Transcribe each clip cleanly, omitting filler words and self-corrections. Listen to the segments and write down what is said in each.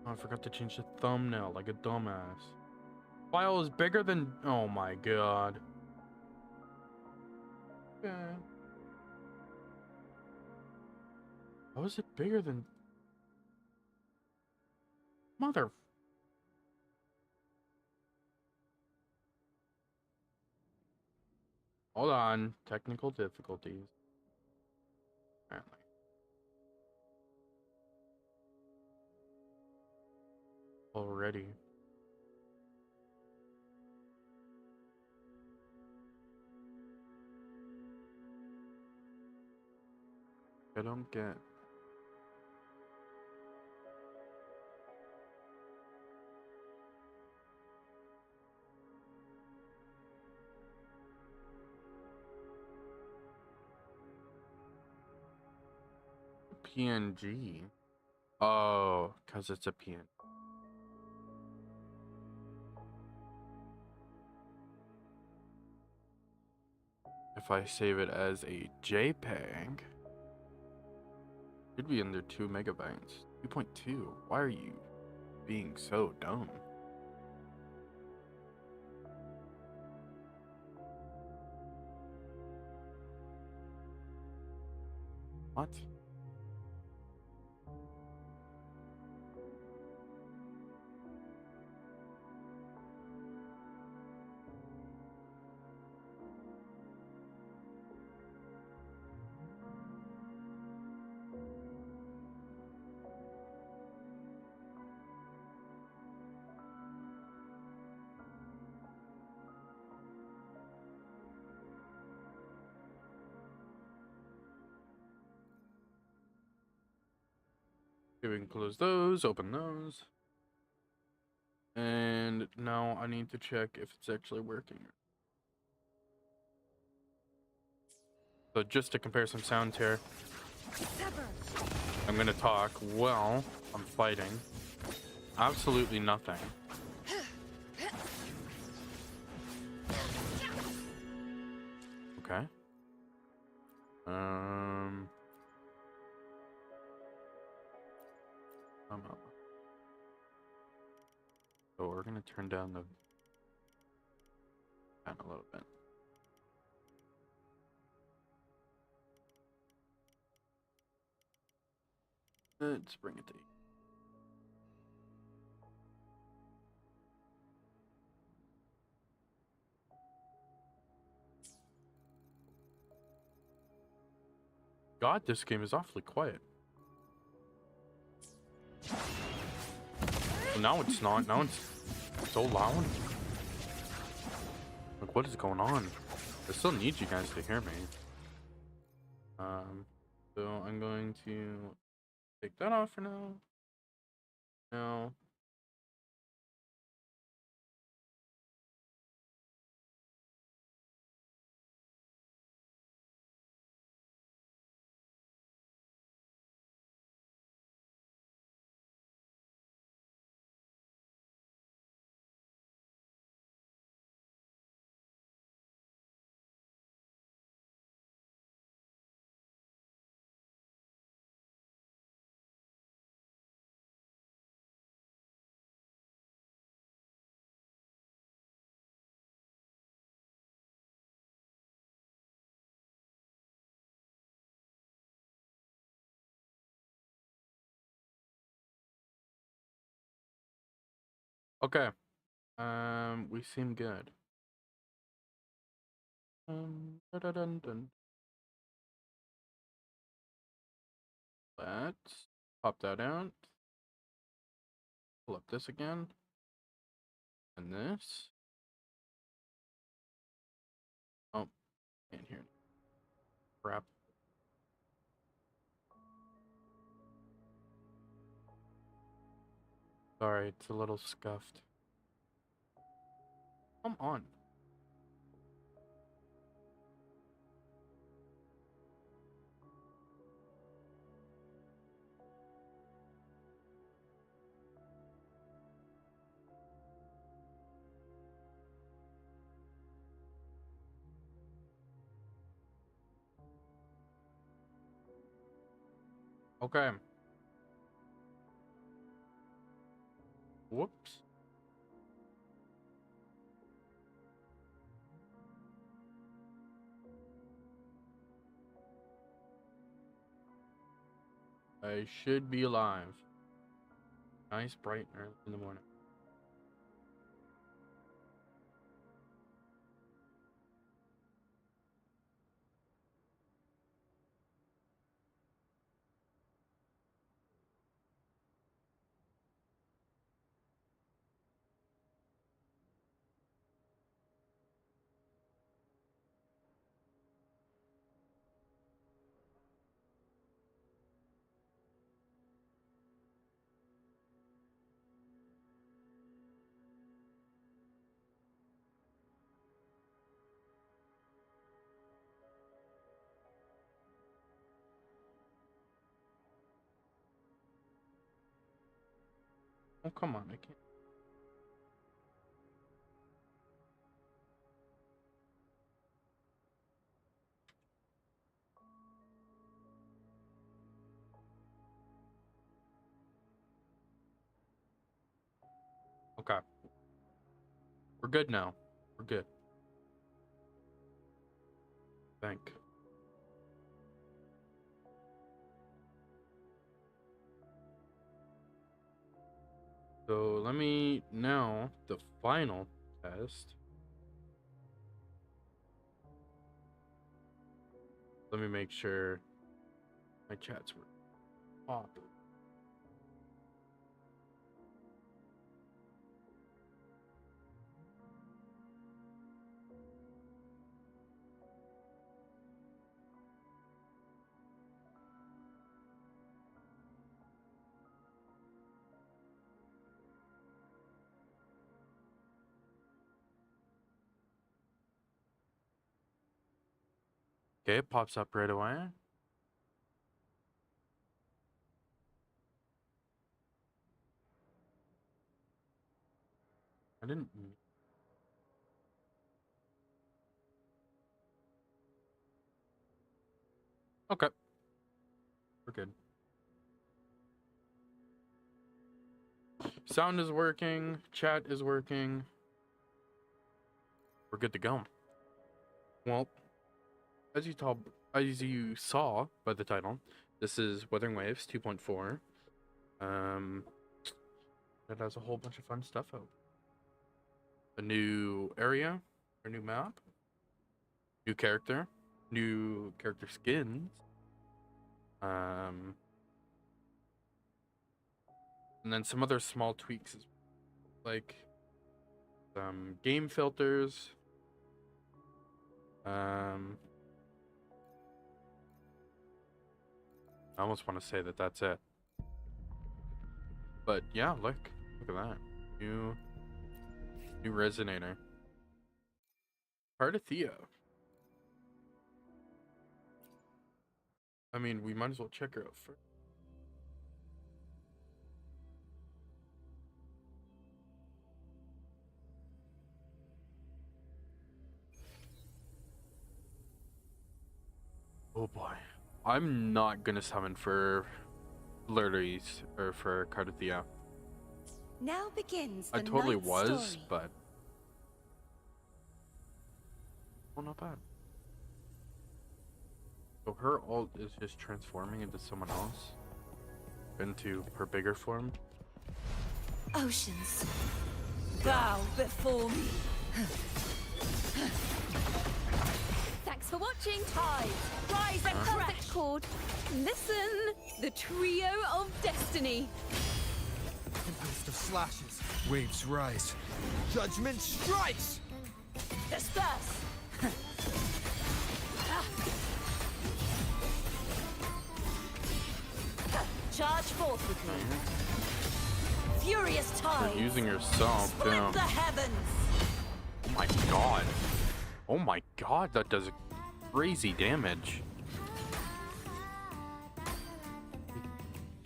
Oh, I forgot to change the thumbnail like a dumbass. File is bigger than... Oh my god. Yeah. How is it bigger than... Mother... Hold on. Technical difficulties. Apparently. Already. I don't get... PNG. Oh, because it's a PNG. If I save it as a JPEG, it'd be under 2 megabytes. 2.2. Why are you being so dumb? What? We can close those, open those. And now I need to check if it's actually working. So just to compare some sounds here, I'm gonna talk while I'm fighting. Absolutely nothing. Okay. I'm up. So we're gonna turn down the fan a little bit. Let's bring it to 8. God, this game is awfully quiet. Well, now it's not. Now it's so loud. Like, what is going on? I still need you guys to hear me. So I'm going to take that off for now. Now. Okay. We seem good. Dun, dun, dun. Let's pop that out. Pull up this again. And this. Oh, can't hear it. Crap. Sorry, it's a little scuffed. Come on. Okay. Whoops. I should be alive. Nice, bright, and early in the morning. Oh, come on, I can't. Okay. We're good now. We're good. Thank. So let me now the final test. Let me make sure my chats were off. Okay, it pops up right away. I didn't. Okay. We're good. Sound is working. Chat is working. We're good to go. Well, as you saw by the title, this is Wuthering Waves 2.4. It has a whole bunch of fun stuff out. A new area, a new map, new character skins, and then some other small tweaks, like some game filters. I almost want to say that that's it. But yeah, look at that. New resonator. Cardathea. I mean, we might as well check her out first. Oh boy. I'm not gonna summon for Lurleys or for Cardathea. Now begins I the totally night was, story. but well, not bad. So her ult is just transforming into someone else, into her bigger form. Oceans, bow before me. Thanks for watching. Tides, rise and crash. Perfect chord. Listen, the trio of destiny. Tempest of slashes. Waves rise. Judgment strikes! Disperse. Charge forth with me. Furious tide. You're using yourself, Split damn. the heavens. Oh my god. Oh my god, that does crazy damage.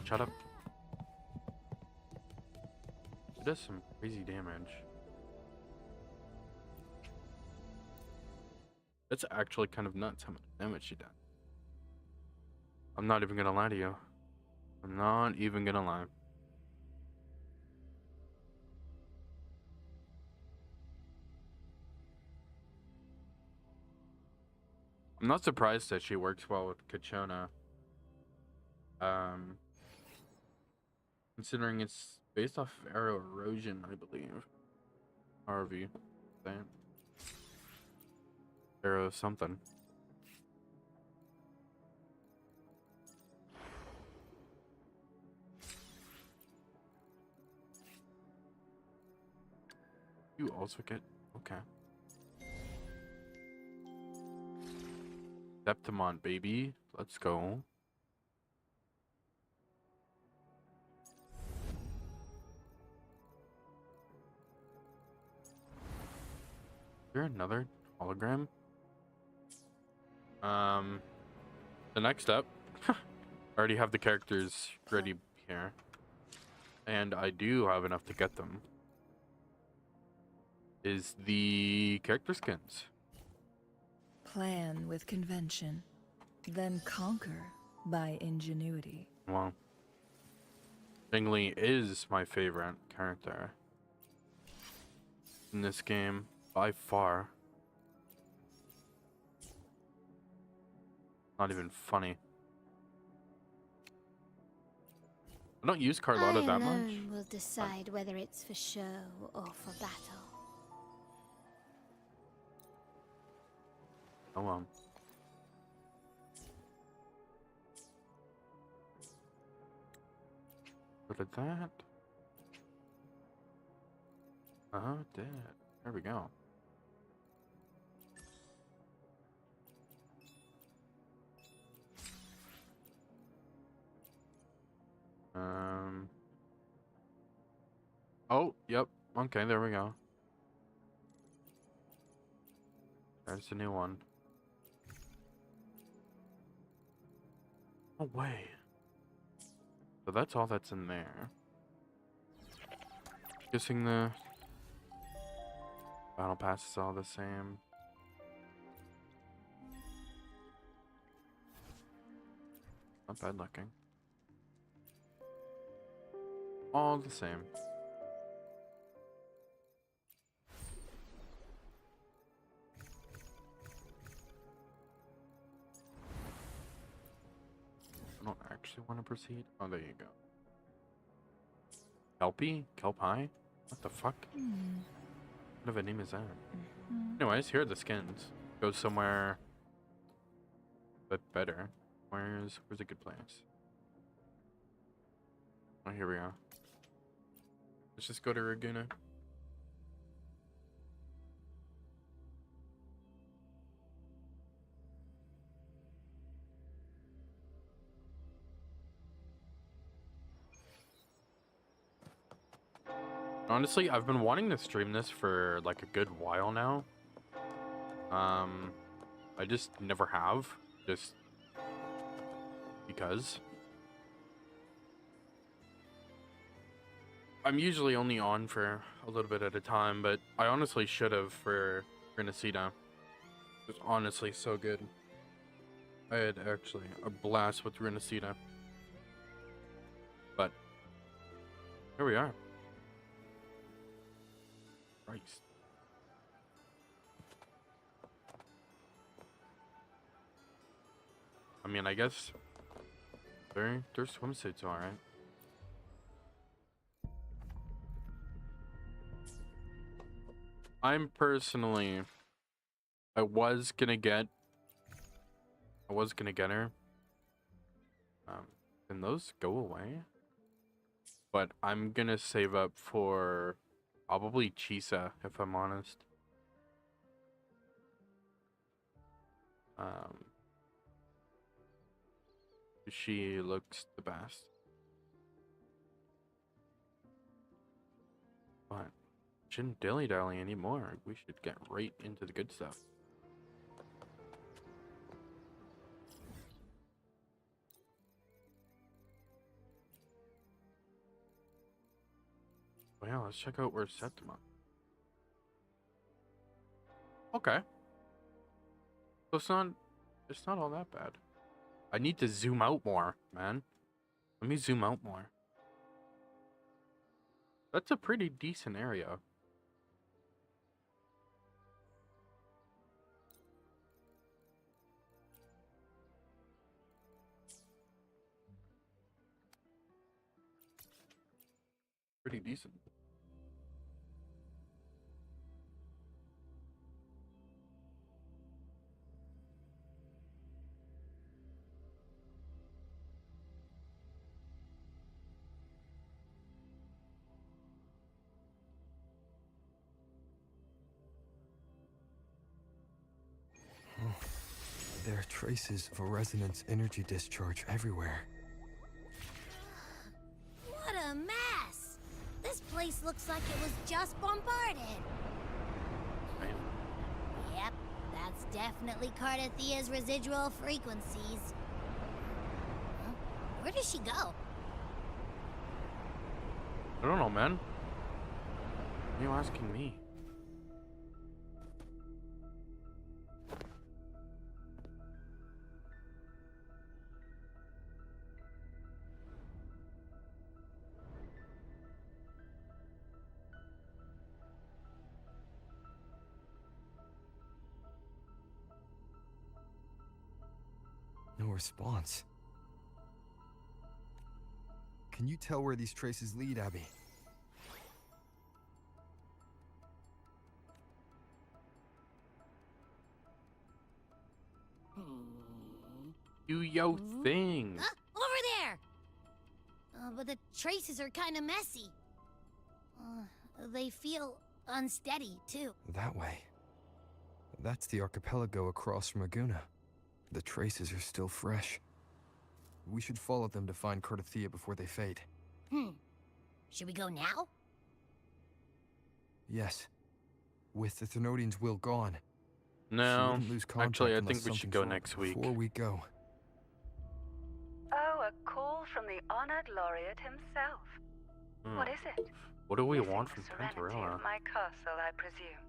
Shut up. It does some crazy damage. It's actually kind of nuts how much damage she does. I'm not even gonna lie to you. I'm not even gonna lie. I'm not surprised that she works well with Kachona. Considering it's based off of Arrow Erosion, I believe. RV. Damn. Arrow something. You also get okay. Septimont, baby. Let's go. Is there another hologram? The next step. I already have the characters ready here. And I do have enough to get them. Is the character skins. Plan with convention, then conquer by ingenuity. Well, Bingley is my favorite character in this game by far. Not even funny. I don't use Carlotta I that much. alone will decide whether it's for show or for battle. Oh well. Look at that. Oh, it did. There we go. Oh, yep. Okay, there we go. There's a new one. No way. So that's all that's in there. Guessing the battle pass is all the same. Not bad looking. All the same. I don't actually want to proceed. Oh, there you go. Kelpie? Kelpie? What the fuck? What of a name is that? Anyways, here are the skins. Go somewhere but better. Where's a good place? Oh, here we go. Let's just go to Raguna. Honestly, I've been wanting to stream this for like a good while now. I just never have, just because. I'm usually only on for a little bit at a time, but I honestly should have for Renacida. It was honestly so good. I had actually a blast with Renacida. But here we are. Christ. I mean, I guess their swimsuits are alright. I'm personally, I was gonna get her. Can those go away? But I'm gonna save up for probably Chisa, if I'm honest. She looks the best. But shouldn't dilly-dally anymore. We should get right into the good stuff. Well, yeah, let's check out where Septima. Okay. So it's not all that bad. I need to zoom out more, man. Let me zoom out more. That's a pretty decent area. pretty decent. There are traces of a resonance energy discharge everywhere. What a mess! This place looks like it was just bombarded. Man. Yep, that's definitely Karmrres' residual frequencies. Huh? Where does she go? I don't know, man. Why are you asking me? No response. Can you tell where these traces lead, Abby? Do your thing. Over there! But the traces are kind of messy. They feel unsteady, too. That way. That's the archipelago across from Aguna. The traces are still fresh. We should follow them to find Karmrres before they fade. Should we go now? Yes. With the Thernoidian's will gone. No, shouldn't lose contact actually, I unless think we should something's go wrong. next week. Before we go. Oh, a call from the honored laureate himself. What is it? What do we Missing want the from serenity Karmrres? of my castle, I presume.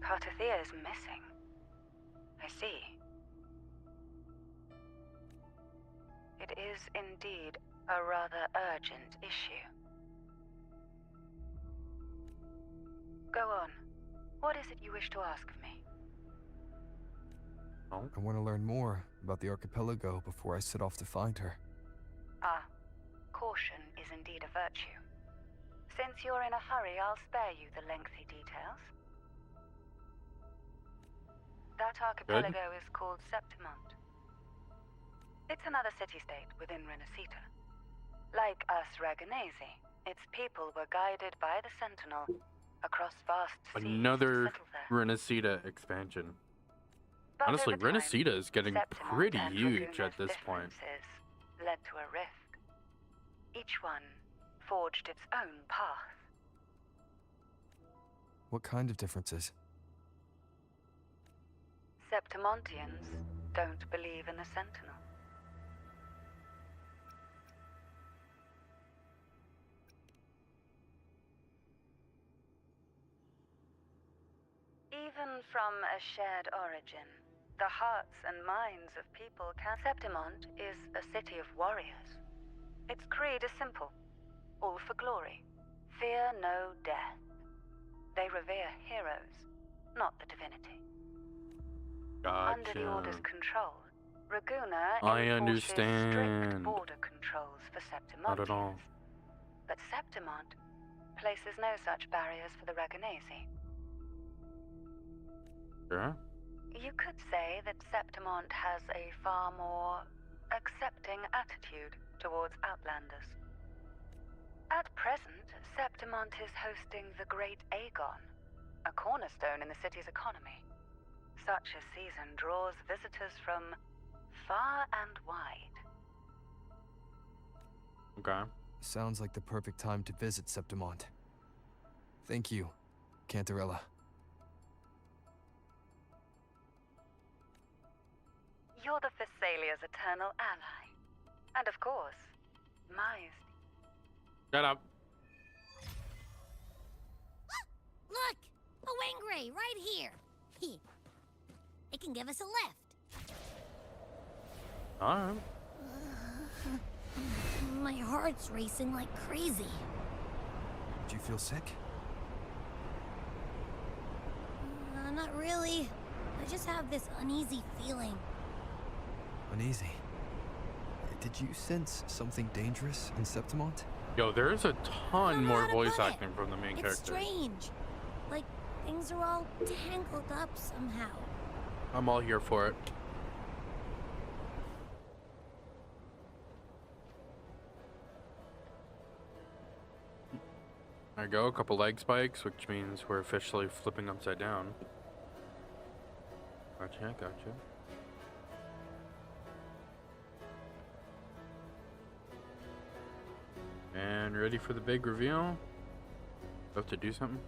Karmrres is missing. I see. It is indeed a rather urgent issue. Go on. What is it you wish to ask of me? Oh, I want to learn more about the archipelago before I set off to find her. Ah, caution is indeed a virtue. Since you're in a hurry, I'll spare you the lengthy details. That archipelago is called Septimont. It's another city-state within Renacita. Like us Raganese, its people were guided by the Sentinel across vast seas another to settle there. Renacita expansion. But Honestly, over time, Renacita is getting Septimont pretty and huge at Laguna's this point. differences led to a rift. Each one forged its own path. What kind of differences? Septimontians don't believe in the Sentinel. Even from a shared origin, the hearts and minds of people can... Septimont is a city of warriors. Its creed is simple. All for glory. Fear no death. They revere heroes, not the divinity. Under the Order's Gotcha. control, Raguna I enforces strict understand. border controls for Not at all. Septimontians. But Septimont places no such barriers for the Raganese. Sure. You could say that Septimont has a far more accepting attitude towards Outlanders. At present, Septimont is hosting the Great Aegon, a cornerstone in the city's economy. Such a season draws visitors from far and wide. Okay. Sounds like the perfect time to visit Septimont. Thank you, Cantarella. You're the Thessalia's eternal ally. And of course, my Shut up. Look! A Wangray right here! It can give us a lift. Alright. My heart's racing like crazy. Do you feel sick? Not really. I just have this uneasy feeling. Uneasy? Did you sense something dangerous in Septimont? Yo, there's a ton Don't know more how to voice put it. acting from the main It's character. strange. Like things are all tangled up somehow. I'm all here for it. There you go, a couple leg spikes, which means we're officially flipping upside down. Gotcha, gotcha. And ready for the big reveal? Have to do something?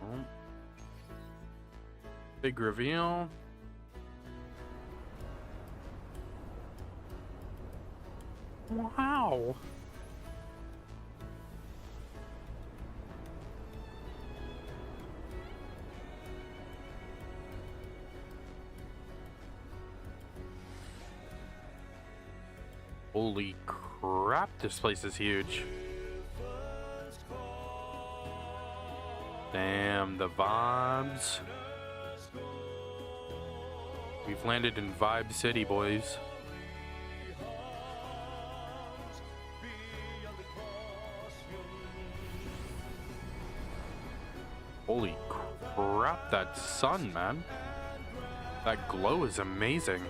Oh. Big reveal. Wow. Holy crap, this place is huge. Damn, the vibes. We've landed in Vibe City, boys. Holy crap, that sun, man. That glow is amazing.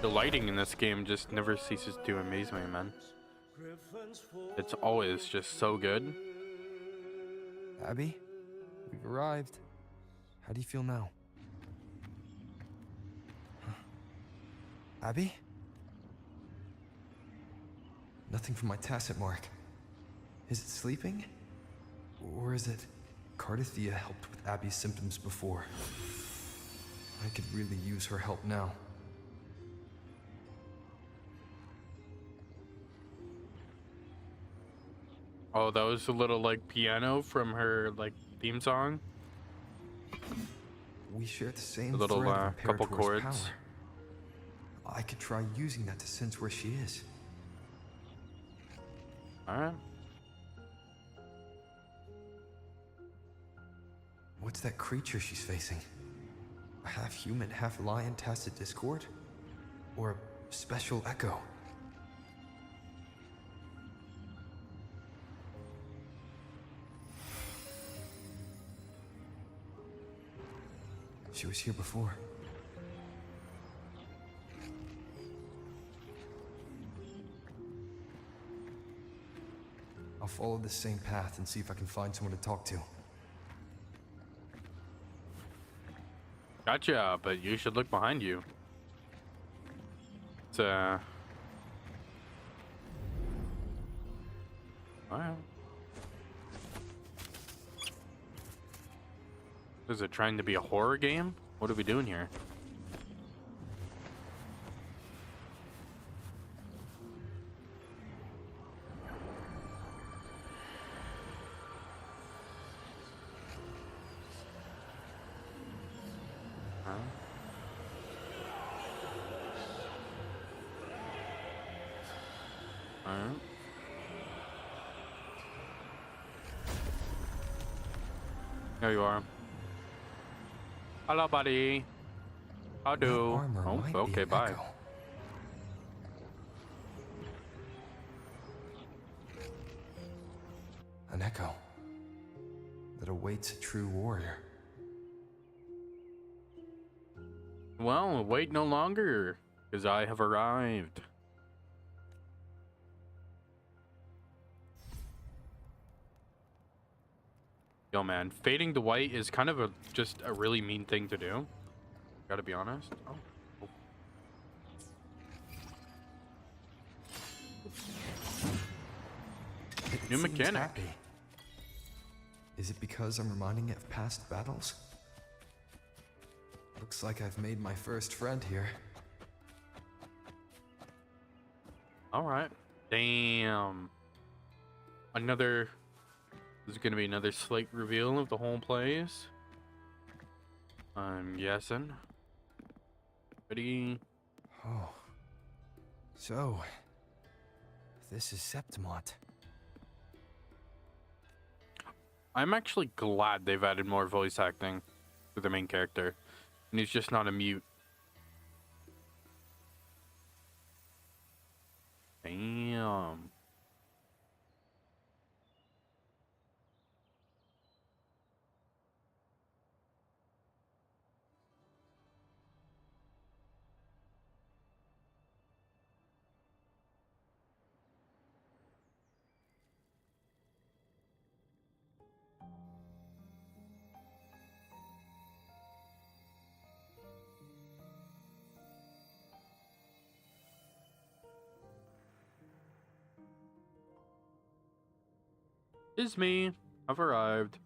The lighting in this game just never ceases to amaze me, man. It's always just so good. Abby, we've arrived. How do you feel now? Huh. Abby? Nothing from my tacit mark. Is it sleeping? Or is it Karmrres helped with Abby's symptoms before? I could really use her help now. Oh, that was a little like piano from her like theme song. We share the same A little thread of couple Imperator's chords. power. I could try using that to sense where she is. All right. What's that creature she's facing? A half-human, half-lion tacit discord? Or a special echo? She was here before. I'll follow the same path and see if I can find someone to talk to. Gotcha, but you should look behind you. It's alright. Is it trying to be a horror game? What are we doing here? Huh? Alright. There you are. Hello, buddy. How do? That armor Oh, might be okay, an bye. echo. An echo that awaits a true warrior. Well, wait no longer, because I have arrived. Yo, man, fading to white is kind of just a really mean thing to do. Gotta be honest. Oh. It New seems mechanic. happy. Is it because I'm reminding it of past battles? Looks like I've made my first friend here. Alright. Damn. Another... This is gonna be another slight reveal of the whole place. I'm guessing. Ready? Oh, So, this is Septimont. I'm actually glad they've added more voice acting to the main character, and he's just not a mute. Damn. It's me. I've arrived.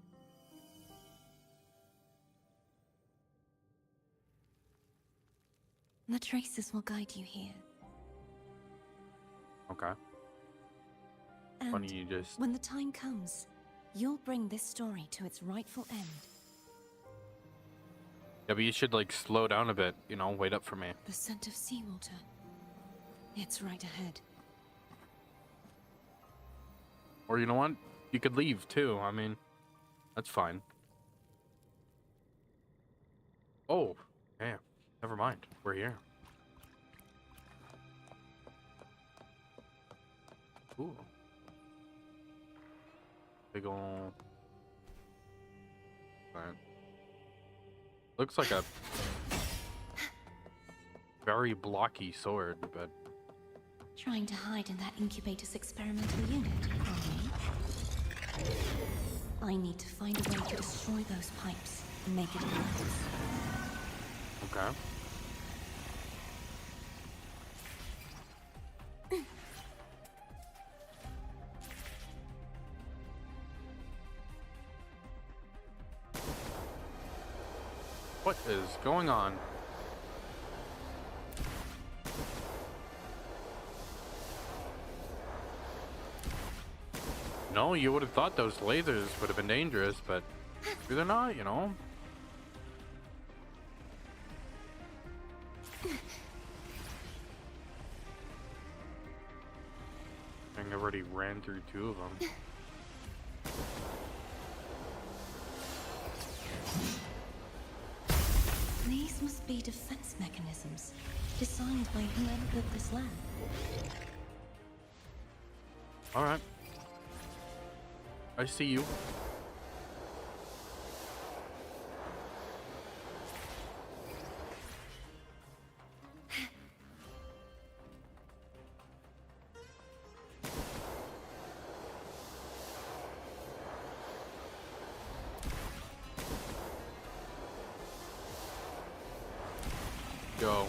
The traces will guide you here. Okay. And Funny you just... when the time comes, you'll bring this story to its rightful end. Yeah, but you should, like, slow down a bit, you know, wait up for me. The scent of seawater. It's right ahead. Or you know what? You could leave, too. I mean, that's fine. Oh, damn. Never mind. We're here. Ooh. Big ol'... Alright. Looks like a very blocky sword, but... Trying to hide in that incubator's experimental unit, are we? I need to find a way to destroy those pipes and make it collapse. Okay. What is going on? No, you would have thought those lasers would have been dangerous, but they're not, you know? I think I've already ran through 2 of them. These must be defense mechanisms designed by whoever built this lab. Alright. I see you. Yo.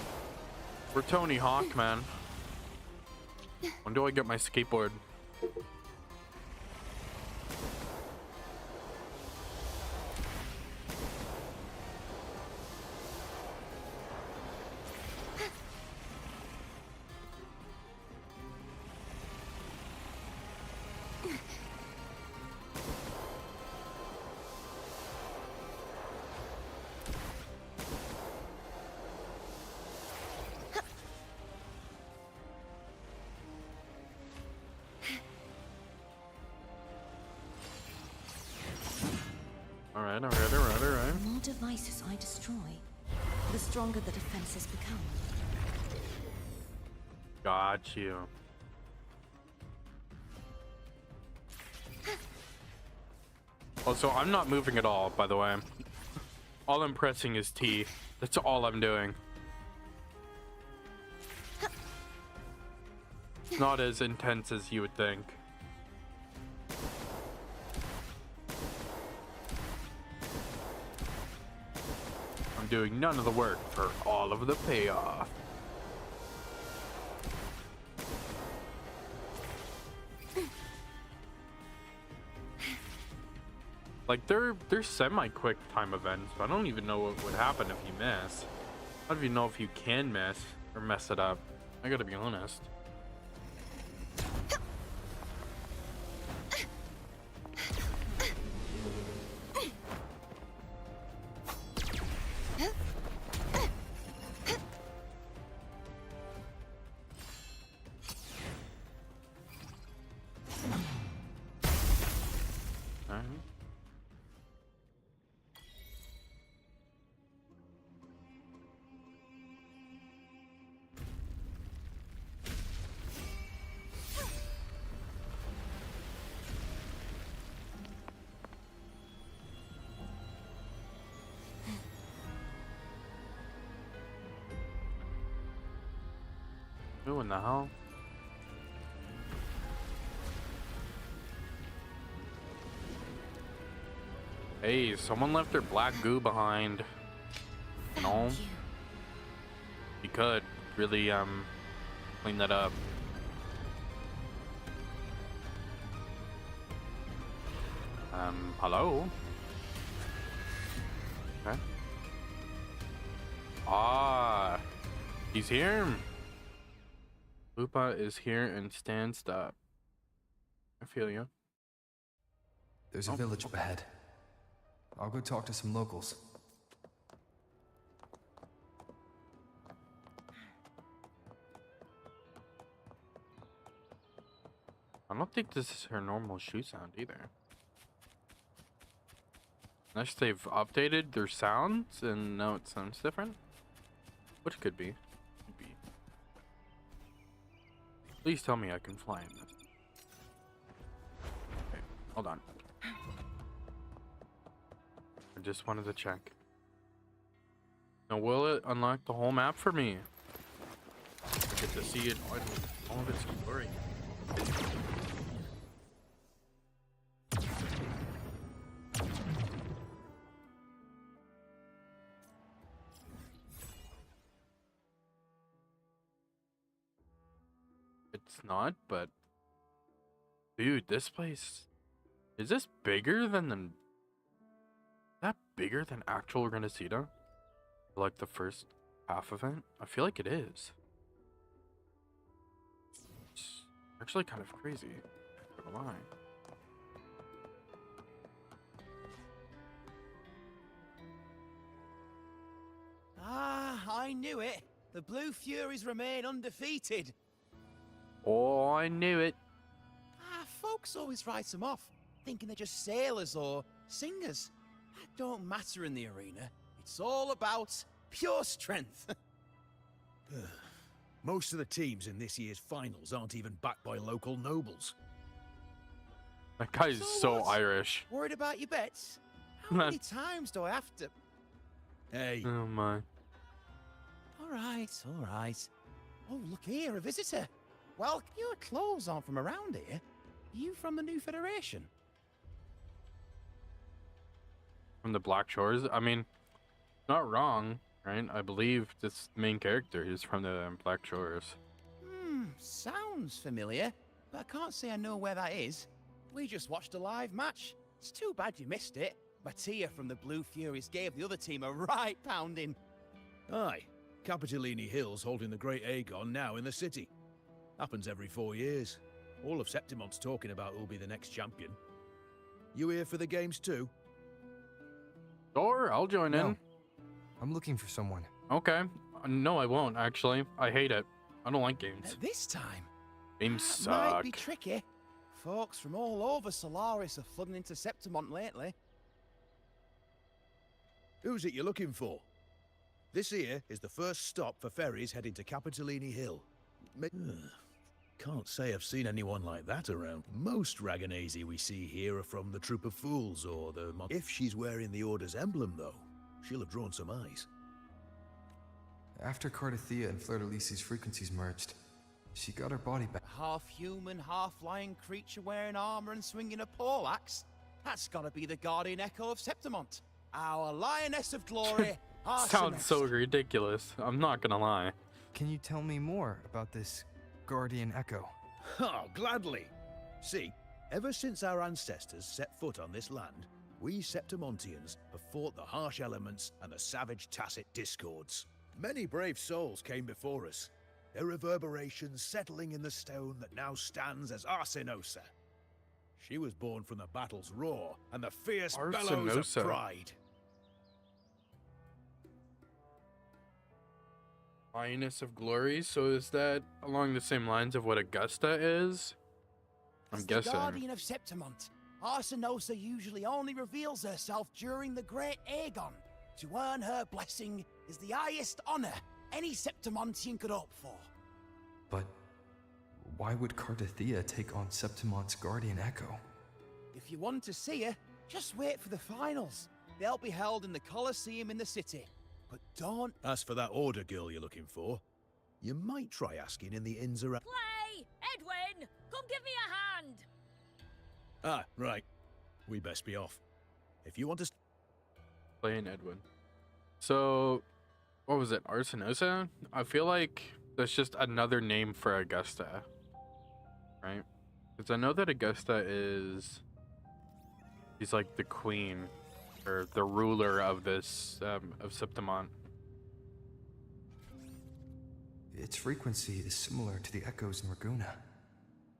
We're Tony Hawk, man. When do I get my skateboard? Alright. The more devices I destroy, the stronger the defenses become. Got you. Also, I'm not moving at all, by the way. All I'm pressing is T. That's all I'm doing. It's not as intense as you would think. I'm doing none of the work for all of the payoff. Like, they're semi-quick time events, but I don't even know what would happen if you miss. I don't even know if you can miss or mess it up. I gotta be honest. Who in the hell? Hey, someone left their black goo behind. You know? Thank you. You could really clean that up. Hello? Okay. Ah, he's here. Lupa is here and stands up. I feel you. There's a Oh, village okay. up ahead. I'll go talk to some locals. I don't think this is her normal shoe sound either. Unless they've updated their sounds and now it sounds different. Which could be. Could be. Please tell me I can fly in this. Okay, hold on. I just wanted to check. Now will it unlock the whole map for me? I get to see it in all of its glory. It's not, but dude, this place is this bigger than the that bigger than actual Renaissita? Like the first half of it? I feel like it is. It's actually kind of crazy. Not gonna lie. Ah, I knew it. The Blue Furies remain undefeated. Oh, I knew it. Ah, folks always write them off, thinking they're just sailors or singers. That don't matter in the arena. It's all about pure strength. Most of the teams in this year's finals aren't even backed by local nobles. That guy is so what? Irish. Worried about your bets? How many times do I have to... Hey, Oh my. All right, all right. Oh, look here, a visitor. Well, your clothes aren't from around here. Are you from the New Federation? From the Black Shores? I mean, not wrong, right? I believe this main character is from the Black Shores. Sounds familiar, but I can't say I know where that is. We just watched a live match. It's too bad you missed it. Mattia from the Blue Furies gave the other team a right pounding. aye. Capitolini Hill's holding the Great Aegon now in the city. Happens every 4 years. All of Septimont's talking about who'll be the next champion. You here for the games too? Sure, I'll join in. No. I'm looking for someone. Okay. No, I won't, actually. I hate it. I don't like games. This time, Games that might be suck. tricky. Folks from all over Solaris are flooding into Septimont lately. Who's it you're looking for? This here is the first stop for ferries heading to Capitolini Hill. Can't say I've seen anyone like that around. Most Raganese we see here are from the Troop of Fools or the... If she's wearing the Order's emblem, though, she'll have drawn some eyes. After Cardathia and Fleur-de-Lis's frequencies merged, she got her body back. A half-human, half-lion creature wearing armor and swinging a poleaxe? That's gotta be the Guardian Echo of Septimont. Our Lioness of Glory, Sounds so Arsenex. ridiculous. I'm not gonna lie. Can you tell me more about this Guardian Echo? Oh, gladly. See, ever since our ancestors set foot on this land, we Septimontians have fought the harsh elements and the savage tacit discords. Many brave souls came before us, their reverberations settling in the stone that now stands as Arsenosa. She was born from the battle's roar and the fierce bellows Arsenosa. of pride. Lioness of Glory, so is that along the same lines of what Augusta is? I'm As guessing. the Guardian of Septimont, Arsenosa usually only reveals herself during the Great Aegon. To earn her blessing is the highest honor any Septimontian could hope for. But why would Cardathia take on Septimont's Guardian Echo? If you want to see her, just wait for the finals. They'll be held in the Colosseum in the city. But don't... As for that Order girl you're looking for, You might try asking in the inns around. Play! Edwin! Come give me a hand! Ah, right. We best be off. If you want to... Playing Edwin. So, what was it? Arsenosa? I feel like that's just another name for Augusta. Right? Because I know that Augusta is... She's like the queen. Or the ruler of this, of Septimont. Its frequency is similar to the echoes in Raguna.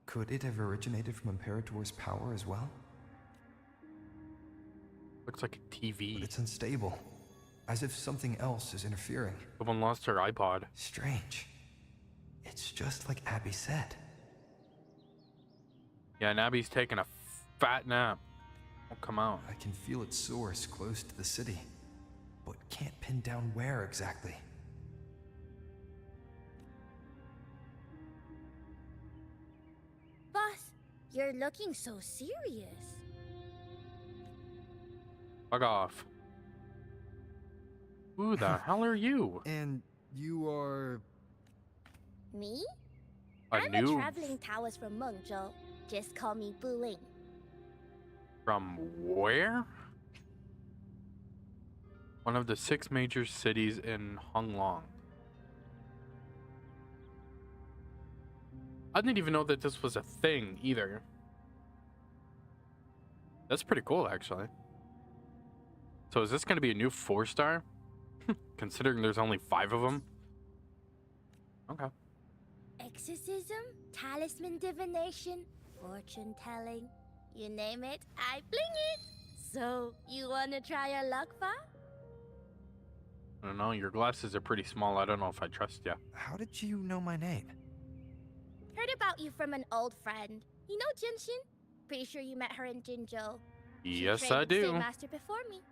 Could it have originated from Imperator's power as well? Looks like a TV. But it's unstable, as if something else is interfering. Someone lost her iPod. Strange. It's just like Abby said. Yeah, and Abby's taking a fat nap. Won't come out. I can feel its source close to the city, but can't pin down where exactly. Boss, you're looking so serious. Fuck off. Who the hell are you? And you are... Me? I'm a traveling towers from Mengzhou. Just call me Buling. From where? One of the 6 major cities in Honglong. I didn't even know that this was a thing either. That's pretty cool, actually. So is this going to be a new 4-star? Considering there's only 5 of them? Okay. Exorcism, talisman divination, fortune telling. You name it, I bling it. So, you wanna try your luck, Pa? I don't know, your glasses are pretty small. I don't know if I trust you. How did you know my name? Heard about you from an old friend. You know Jinshin? Pretty sure you met her in Jinzhou. Yes, She I trained with do. Same master before me.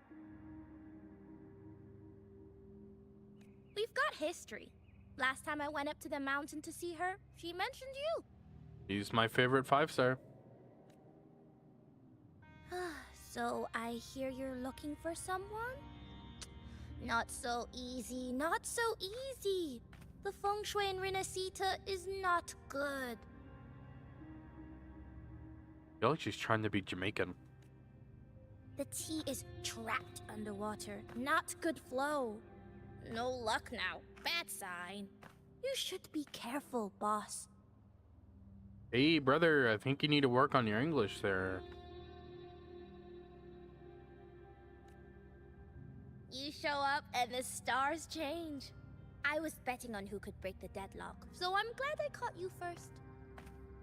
We've got history. Last time I went up to the mountain to see her, she mentioned you. He's my favorite 5-star. So I hear you're looking for someone? Not so easy, not so easy. The feng shui in Renacita is not good. I feel like she's trying to be Jamaican. The tea is trapped underwater, not good flow. No luck now, bad sign. You should be careful, boss. Hey, brother, I think you need to work on your English there. You show up and the stars change. I was betting on who could break the deadlock, so I'm glad I caught you first.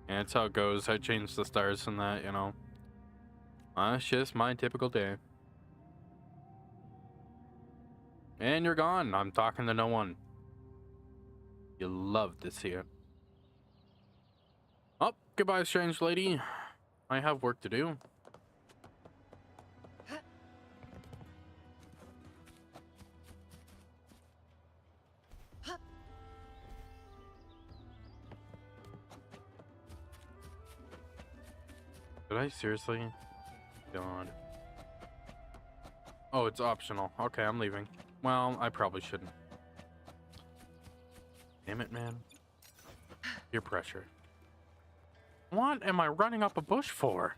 Yeah, that's how it goes. I changed the stars and that, you know. It's just my typical day. And you're gone. I'm talking to no one. You love to see it. Oh, goodbye, strange lady. I have work to do. Did I seriously? God. Oh, it's optional. Okay, I'm leaving. Well, I probably shouldn't. Damn it, man. Peer pressure. What am I running up a bush for?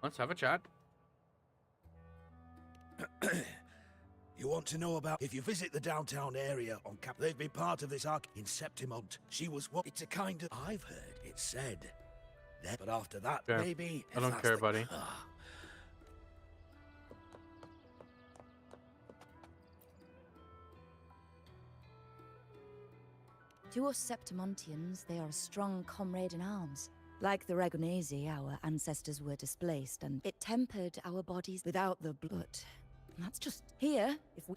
Let's have a chat. You want to know about... If you visit the downtown area on Cap... They've been part of this arc in Septimont. She was what... It's a kind of... I've heard it said. That, but after that, Yeah. maybe... I don't care, buddy. To us Septimontians, they are a strong comrade in arms. Like the Ragunesi, our ancestors were displaced, and it tempered our bodies without the blood. That's just here, if we...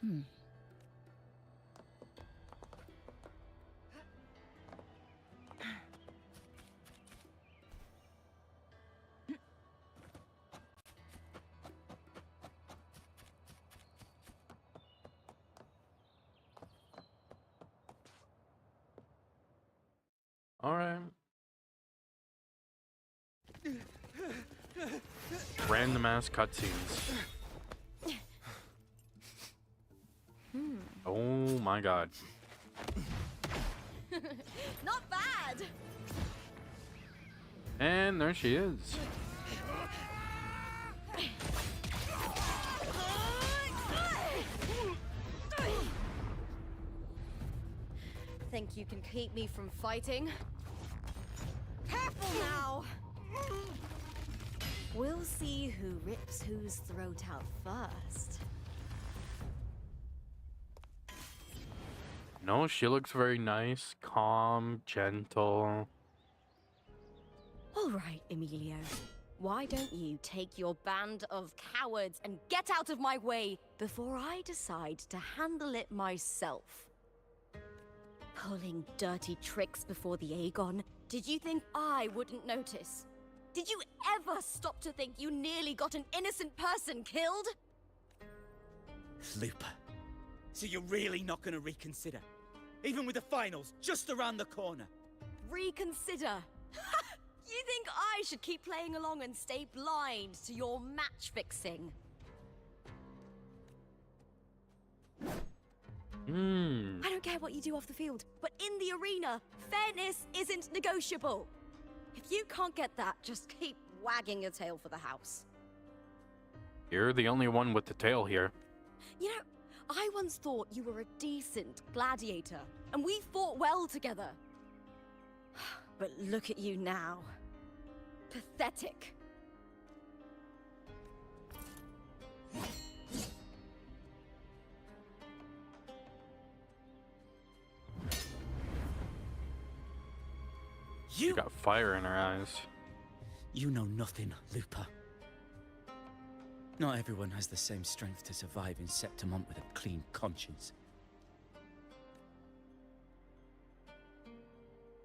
All right. random ass cutscenes. Oh my god. Not bad. And there she is. Think you can keep me from fighting? Careful now! We'll see who rips whose throat out first. No, she looks very nice, calm, gentle. All right, Emilio. Why don't you take your band of cowards and get out of my way before I decide to handle it myself? Pulling dirty tricks before the Aegon? Did you think I wouldn't notice? Did you ever stop to think you nearly got an innocent person killed? Looper, so you're really not gonna reconsider? Even with the finals just around the corner? Reconsider? You think I should keep playing along and stay blind to your match fixing? I don't care what you do off the field, but in the arena, fairness isn't negotiable. If you can't get that, just keep wagging your tail for the house. You're the only one with the tail here. You know, I once thought you were a decent gladiator, and we fought well together. But look at you now. Pathetic. She got fire in her eyes. You know nothing, Looper. Not everyone has the same strength to survive in Septimont with a clean conscience.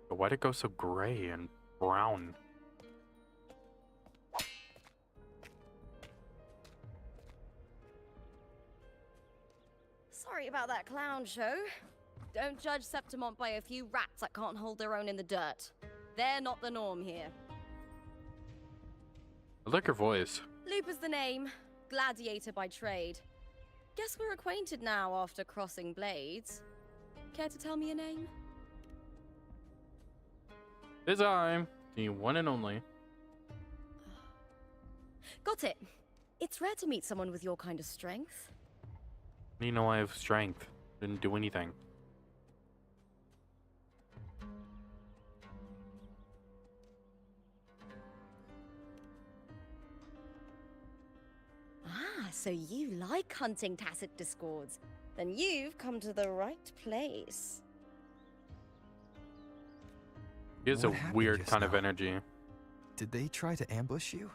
But why'd it go so gray and brown? Sorry about that clown show. Don't judge Septimont by a few rats that can't hold their own in the dirt. They're not the norm here. I like her voice. Looper's the name. Gladiator by trade. Guess we're acquainted now after crossing blades. Care to tell me your name? This I'm the one and only. Got it. It's rare to meet someone with your kind of strength. You know I have strength. Didn't do anything. Ah, so you like hunting tacit discords. Then you've come to the right place. He has What a happened weird just kind of now? energy. Did they try to ambush you?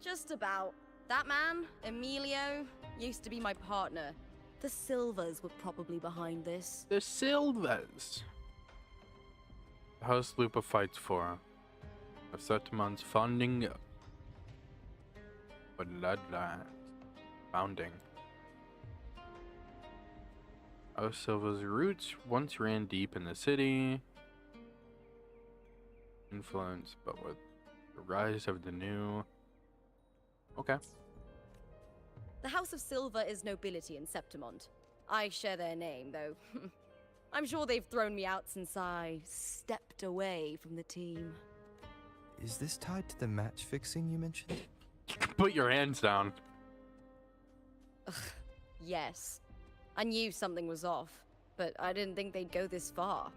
Just about. That man, Emilio, used to be my partner. The Silvers were probably behind this. The Silvers. The house Lupa fights for. Of Septimon's founding. Bloodline. Founding. House Silva's roots once ran deep in the city. Influenced, but with the rise of the new. Okay. The House of Silver is nobility in Septimont. I share their name, though. I'm sure they've thrown me out since I stepped away from the team. Is this tied to the match fixing you mentioned? Put your hands down. Ugh, yes. I knew something was off, but I didn't think they'd go this far.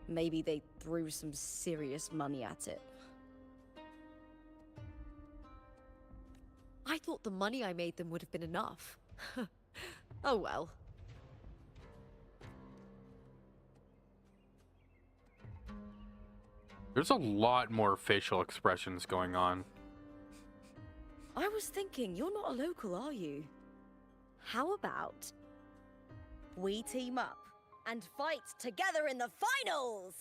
Maybe they threw some serious money at it. I thought the money I made them would have been enough. Oh well. There's a lot more facial expressions going on. I was thinking, you're not a local, are you? How about we team up and fight together in the finals?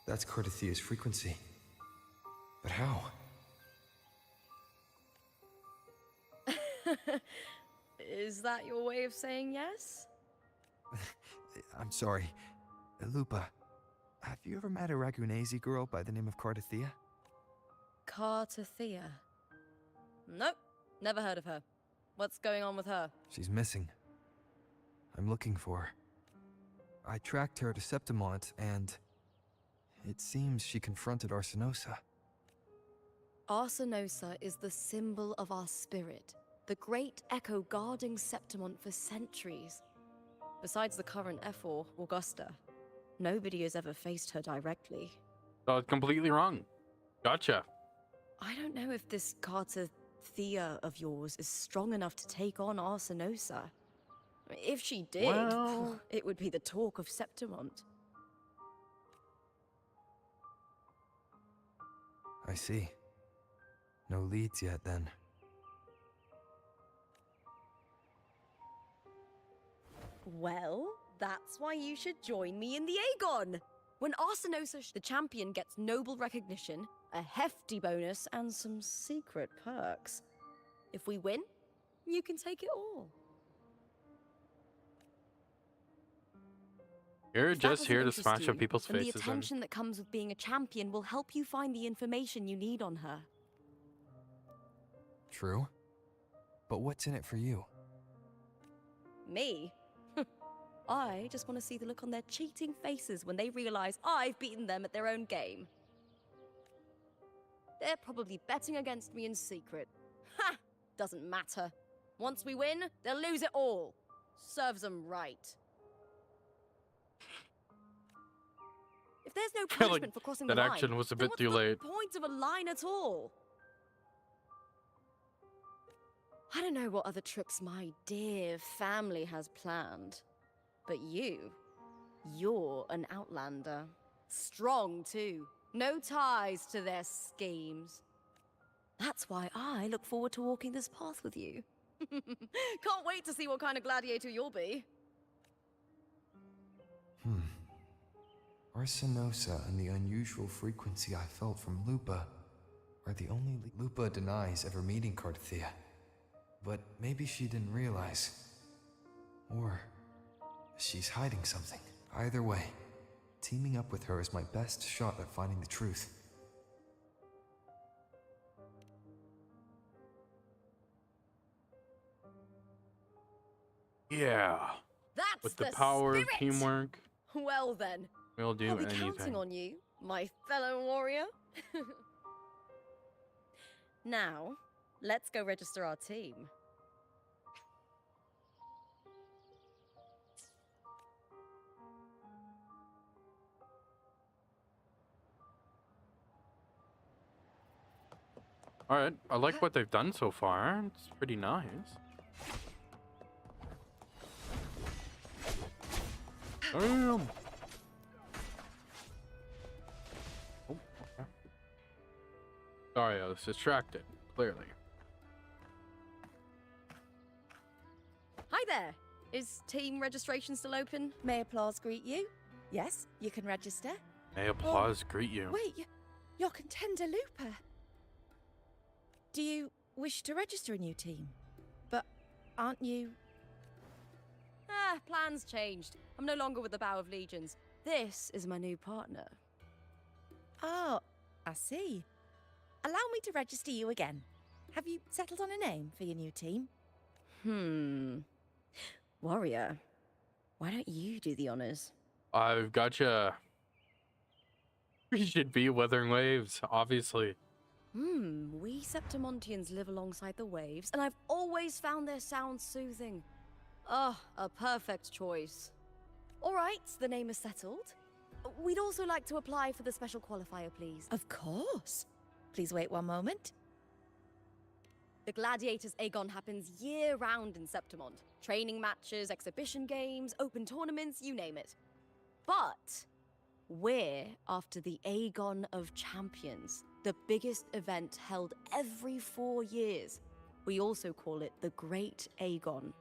That's Cardithia's frequency. But how? Is that your way of saying yes? I'm sorry. Lupa, have you ever met a Ragunese girl by the name of Cardathea? Cartathea. Nope, never heard of her. What's going on with her? She's missing. I'm looking for her. I tracked her to Septimont, and it seems she confronted Arsenosa. Arsenosa is the symbol of our spirit, the great echo guarding Septimont for centuries. Besides the current Ephor, Augusta, nobody has ever faced her directly. So it's completely wrong. Gotcha. I don't know if this Cartathea of yours is strong enough to take on Arsenosa. If she did, Well... it would be the talk of Septimont. I see. No leads yet, then. Well, that's why you should join me in the Aegon! When Arsenosa, the champion, gets noble recognition, a hefty bonus, and some secret perks. If we win, you can take it all. You're If that just here to doesn't smash interest up you, people's then faces the in. attention that comes with being a champion will help you find the information you need on her. True. But what's in it for you? Me? I just want to see the look on their cheating faces when they realize I've beaten them at their own game. They're probably betting against me in secret. Ha! Doesn't matter. Once we win, they'll lose it all. Serves them right. If there's no feel like punishment for crossing the that line, action was a then bit what's too the late. point of a line at all? I don't know what other tricks my dear family has planned, but you're an outlander. Strong, too. No ties to their schemes. That's why I look forward to walking this path with you. Can't wait to see what kind of gladiator you'll be. Arsenosa and the unusual frequency I felt from Lupa are the only Lupa denies ever meeting Cardathea. But maybe she didn't realize. Or she's hiding something. Either way, teaming up with her is my best shot at finding the truth. Yeah. That's With the power of spirit! teamwork, Well then, we'll do I'll be anything. counting on you, my fellow warrior. Now, let's go register our team. Alright, I like what they've done so far. It's pretty nice. Damn! Oh, okay. Sorry, I was distracted, clearly. Hi there! Is team registration still open? May applause greet you? Yes, you can register. May applause greet you. Wait, you're contender Lupa. Do you wish to register a new team? But aren't you... Ah, plans changed. I'm no longer with the Bow of Legions. This is my new partner. Oh, I see. Allow me to register you again. Have you settled on a name for your new team? Warrior, why don't you do the honors? I've gotcha. We should be Wuthering Waves, obviously. We Septimontians live alongside the waves, and I've always found their sound soothing. Oh, a perfect choice. All right, the name is settled. We'd also like to apply for the special qualifier, please. Of course. Please wait one moment. The Gladiators Aegon happens year-round in Septimont. Training matches, exhibition games, open tournaments, you name it. But we're after the Aegon of Champions, the biggest event held every 4 years. We also call it the Great Aegon.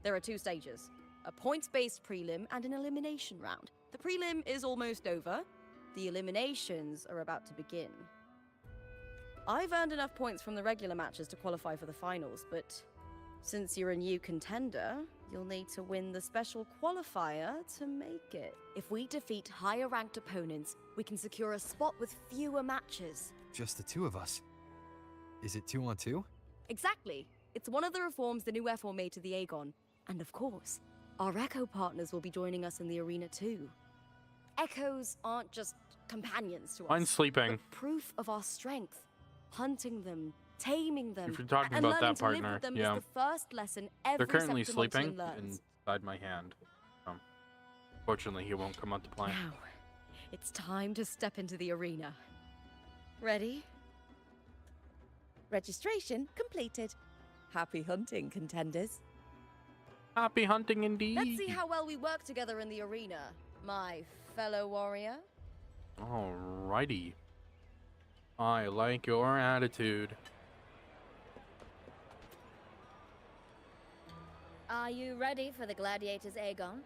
There are 2 stages, a points-based prelim and an elimination round. The prelim is almost over. The eliminations are about to begin. I've earned enough points from the regular matches to qualify for the finals, but since you're a new contender, You'll need to win the special qualifier to make it. If we defeat higher ranked opponents, we can secure a spot with fewer matches. Just the two of us. Is it 2-on-2? Exactly. It's one of the reforms the new F4 made to the Aegon. And of course, our Echo partners will be joining us in the arena too. Echoes aren't just companions to us. Mine's sleeping. But proof of our strength. Hunting them, taming them, If you're talking and about learning that to live partner, with them yeah. is the first lesson every They're currently Septimontian sleeping learns. inside my hand. Fortunately, he won't come out to play. Now, it's time to step into the arena. Ready? Registration completed. Happy hunting, contenders. Happy hunting indeed. Let's see how well we work together in the arena, my fellow warrior. Alrighty. I like your attitude. Are you ready for the gladiators, Aegon?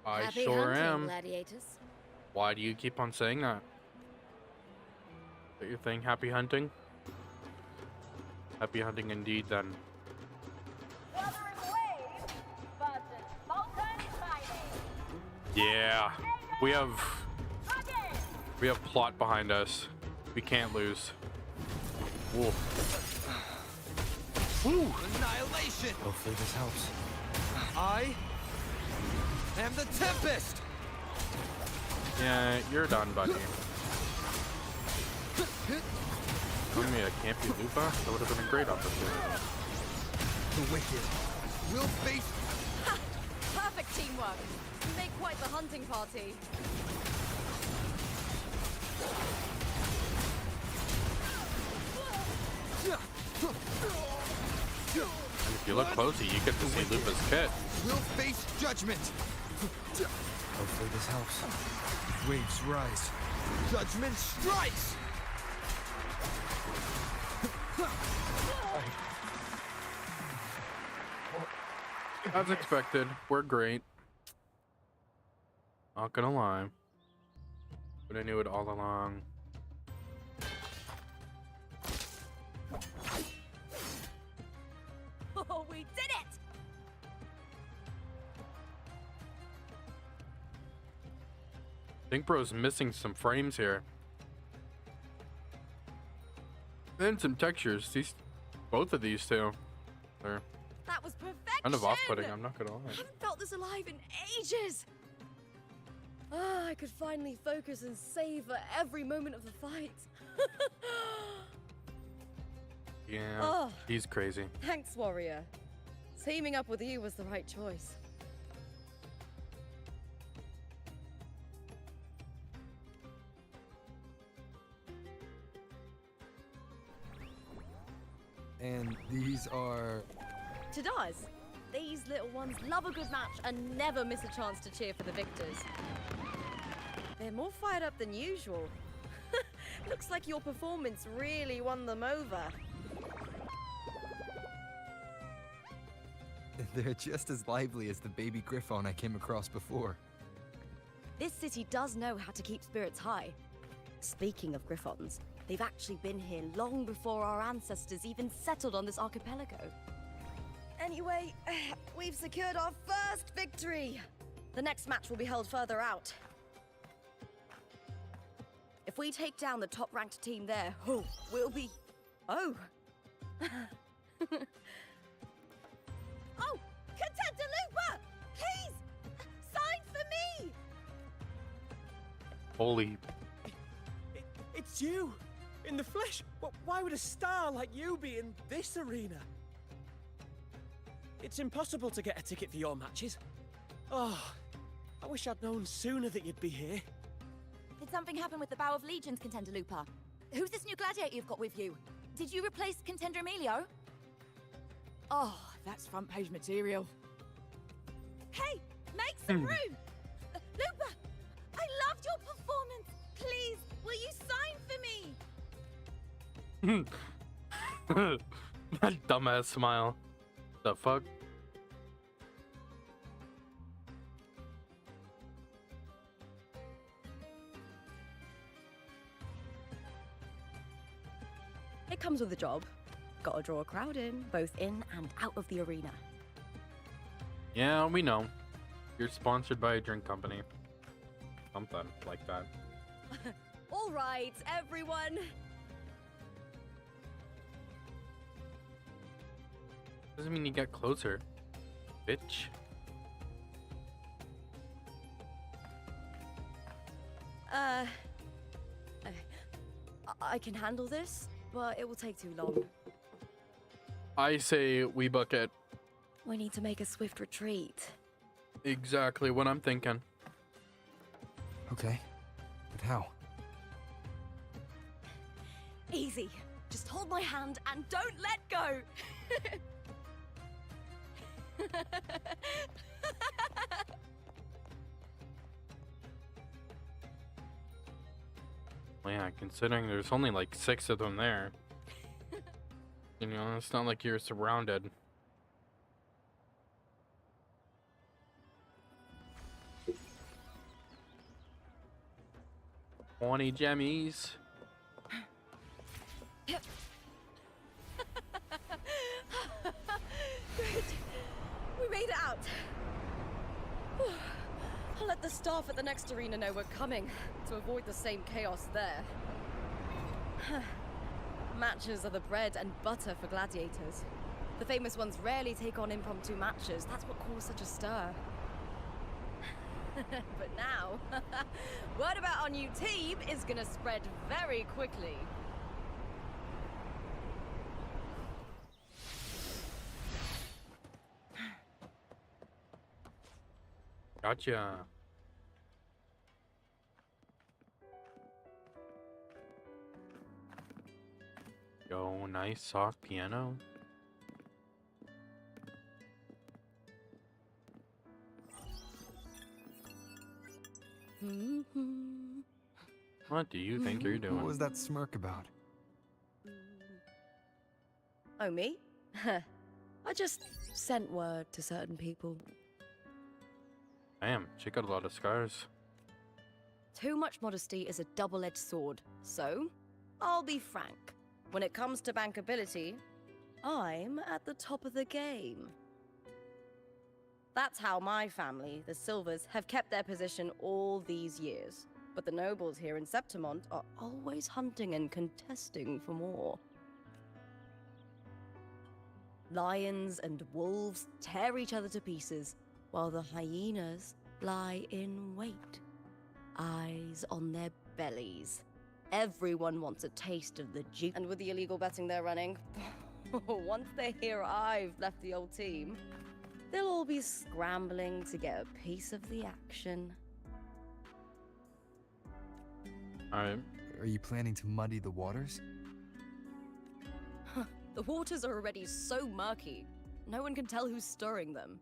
I Happy sure hunting, am. gladiators. Why do you keep on saying that? Is that your thing? Happy hunting? Happy hunting indeed, then. Wuthering Waves versus Molten Fighting. Yeah. We have plot behind us. We can't lose. Whoa. Woo! Annihilation! Hopefully this helps. I am the Tempest! Yeah, you're done, buddy. Calling me a campy Lupa? That would have been a great opportunity. The wicked will face... Perfect teamwork. You make quite the hunting party. And if you look closely, you get to see Lupa's kit. Will face judgment! Hopefully this helps. Waves rise. Judgment strikes! As expected, we're great. Not gonna lie. But I knew it all along. Oh, we did it! Think Bro's missing some frames here. And some textures. Both of these two. They're That was perfection! kind of off-putting, I'm not gonna I lie. haven't felt this alive in ages! Ah, I could finally focus and savor every moment of the fight. Yeah, Oh. he's crazy. Thanks, warrior. Teaming up with you was the right choice. And these are... To does. These little ones love a good match and never miss a chance to cheer for the victors. They're more fired up than usual. Looks like your performance really won them over. They're just as lively as the baby Griffon I came across before. This city does know how to keep spirits high. Speaking of Griffons, they've actually been here long before our ancestors even settled on this archipelago. Anyway, we've secured our first victory. The next match will be held further out. If we take down the top-ranked team there, we'll be... Oh! Oh! Contender Lupa! Please! Sign for me! Holy... It's you! In the flesh! Why would a star like you be in this arena? It's impossible to get a ticket for your matches. Oh, I wish I'd known sooner that you'd be here. Did something happen with the Bow of Legions, Contender Lupa? Who's this new gladiator you've got with you? Did you replace Contender Emilio? Oh, that's front page material. Hey, make some room! Lupa, I loved your performance. Please, will you sign for me? That dumbass smile. The fuck? It comes with the job. Gotta draw a crowd in, both in and out of the arena. Yeah, we know. You're sponsored by a drink company. Something like that. All right, everyone. Doesn't mean you get closer, bitch. I can handle this, but it will take too long. I say we book it. We need to make a swift retreat. Exactly what I'm thinking. Okay, but how? Easy. Just hold my hand and don't let go. Well, yeah, considering there's only like 6 of them there. You know, it's not like you're surrounded. $20 gemmies. Good. We made it out. I'll let the staff at the next arena know we're coming to avoid the same chaos there. Matches are the bread and butter for gladiators. The famous ones rarely take on impromptu matches. That's what caused such a stir. But now, word about our new team is gonna spread very quickly. Gotcha. Yo, nice soft piano. What do you think you're doing? What was that smirk about? Oh, me? I just sent word to certain people. Damn, she got a lot of scars. Too much modesty is a double-edged sword. So, I'll be frank. When it comes to bankability, I'm at the top of the game. That's how my family, the Silvers, have kept their position all these years. But the nobles here in Septimont are always hunting and contesting for more. Lions and wolves tear each other to pieces, while the hyenas lie in wait, eyes on their bellies. Everyone wants a taste of the juice. And with the illegal betting they're running, once they hear I've left the old team, they'll all be scrambling to get a piece of the action. Alright. Are you planning to muddy the waters? The waters are already so murky, no one can tell who's stirring them.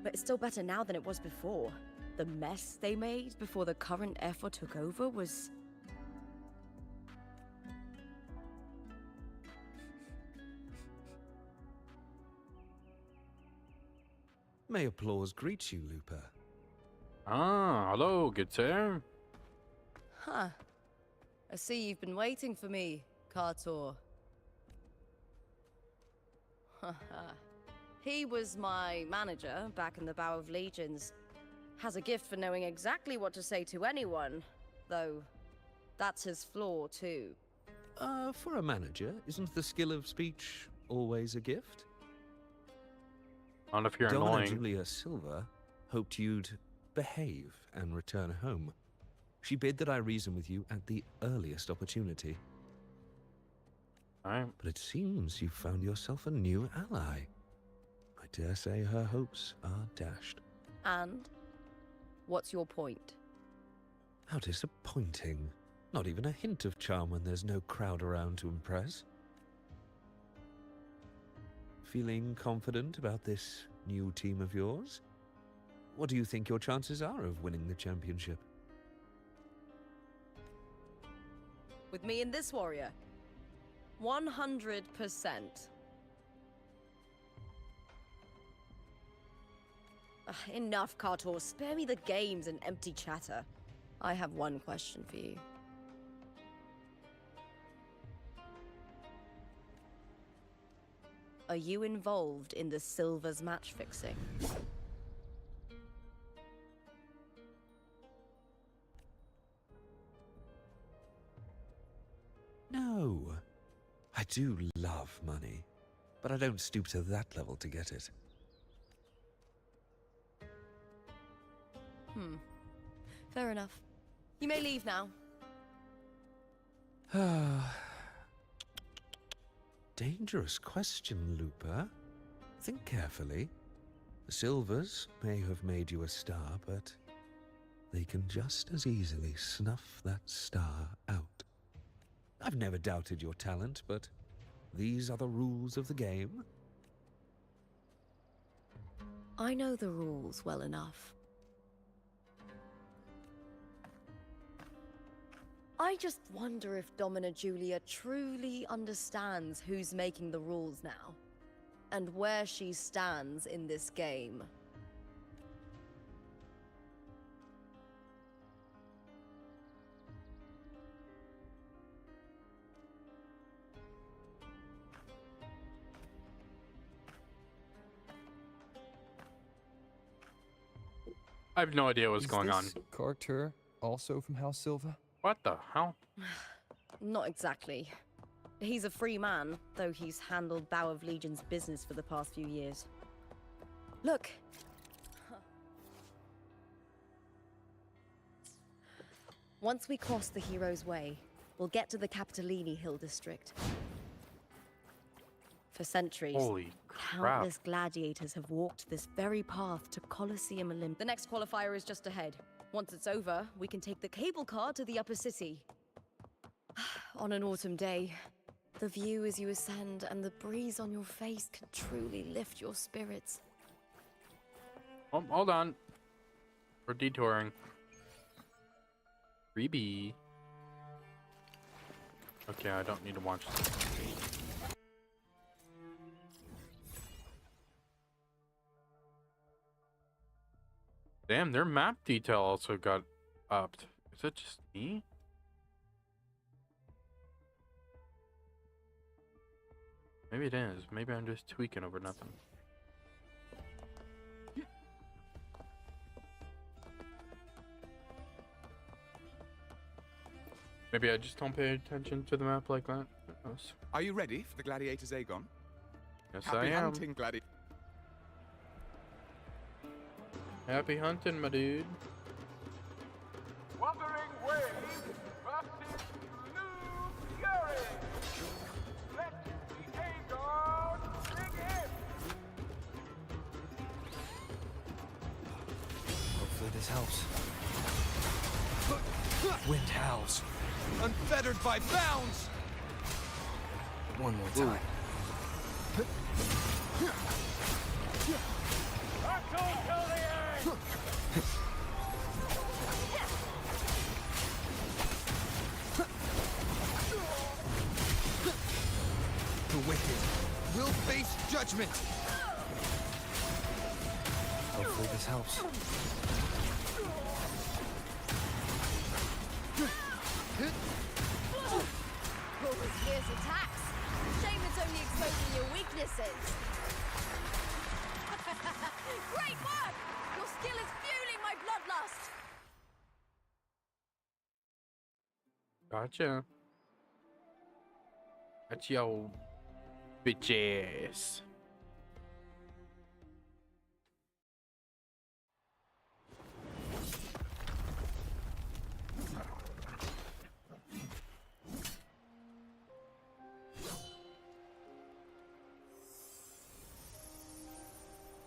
But it's still better now than it was before. The mess they made before the current effort took over was... May applause greet you, Lupa. Ah, hello, good sir. Huh. I see you've been waiting for me, Kartor. He was my manager back in the Bow of Legions. Has a gift for knowing exactly what to say to anyone, though that's his flaw too. For a manager, isn't the skill of speech always a gift? Not if you're Donna annoying. Julia Silva hoped you'd behave and return home. She bid that I reason with you at the earliest opportunity. Alright. But it seems you've found yourself a new ally. I dare say her hopes are dashed. And? What's your point? How disappointing. Not even a hint of charm when there's no crowd around to impress. Feeling confident about this new team of yours? What do you think your chances are of winning the championship? With me and this warrior? 100%. Enough, Kartor. Spare me the games and empty chatter. I have one question for you. Are you involved in the Silver's match fixing? No. I do love money, but I don't stoop to that level to get it. Fair enough. You may leave now. Dangerous question, Looper. Think carefully. The Silvers may have made you a star, but they can just as easily snuff that star out. I've never doubted your talent, but these are the rules of the game. I know the rules well enough. I just wonder if Domina Julia truly understands who's making the rules now, and where she stands in this game. I have no idea what's going on. Karmrres also from House Silva? What the hell? Not exactly. He's a free man, though he's handled Bow of Legion's business for the past few years. Look. Once we cross the Hero's Way, we'll get to the Capitolini Hill district. For centuries, Holy crap. countless gladiators have walked this very path to Colosseum Olymp. The next qualifier is just ahead. Once it's over, we can take the cable car to the upper city. On an autumn day, the view as you ascend and the breeze on your face can truly lift your spirits. Oh, hold on. We're detouring. Freebie. Okay, I don't need to watch this. Damn, their map detail also got upped. Is it just me? Maybe it is. Maybe I'm just tweaking over nothing. Maybe I just don't pay attention to the map like that. Who knows? Are you ready for the Gladiator's Aegon? Yes, Happy I am. hunting, Gladiator. Happy hunting, my dude. Wuthering Waves versus Blue Fury. Let the Aegon begin. Hopefully this helps. Wind howls. Unfettered by bounds! One more time. Battle till the end. The wicked will face judgment! Hopefully this helps. Always fierce attacks. Shame it's only exposing your weaknesses. Great work! Your skill is fueling my bloodlust. Gotcha. That's yo bitches.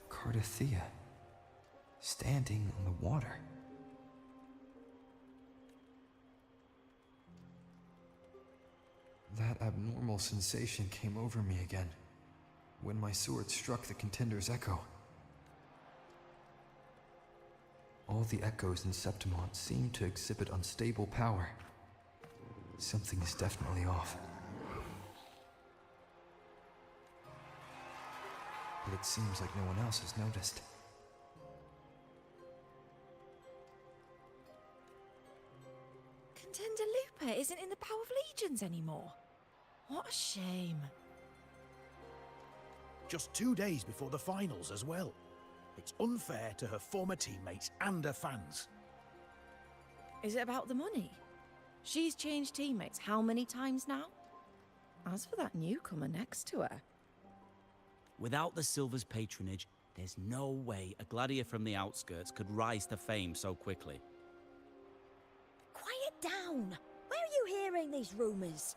Karmrres, standing on the water. That abnormal sensation came over me again when my sword struck the contender's echo. All the echoes in Septimont seem to exhibit unstable power. Something is definitely off. But it seems like no one else has noticed. Contender Lupa isn't in the Bow of Legions anymore. What a shame. just 2 days before the finals as well. It's unfair to her former teammates and her fans. Is it about the money? She's changed teammates how many times now? As for that newcomer next to her... Without the Silver's patronage, there's no way a gladiator from the outskirts could rise to fame so quickly. Quiet down! Where are you hearing these rumours?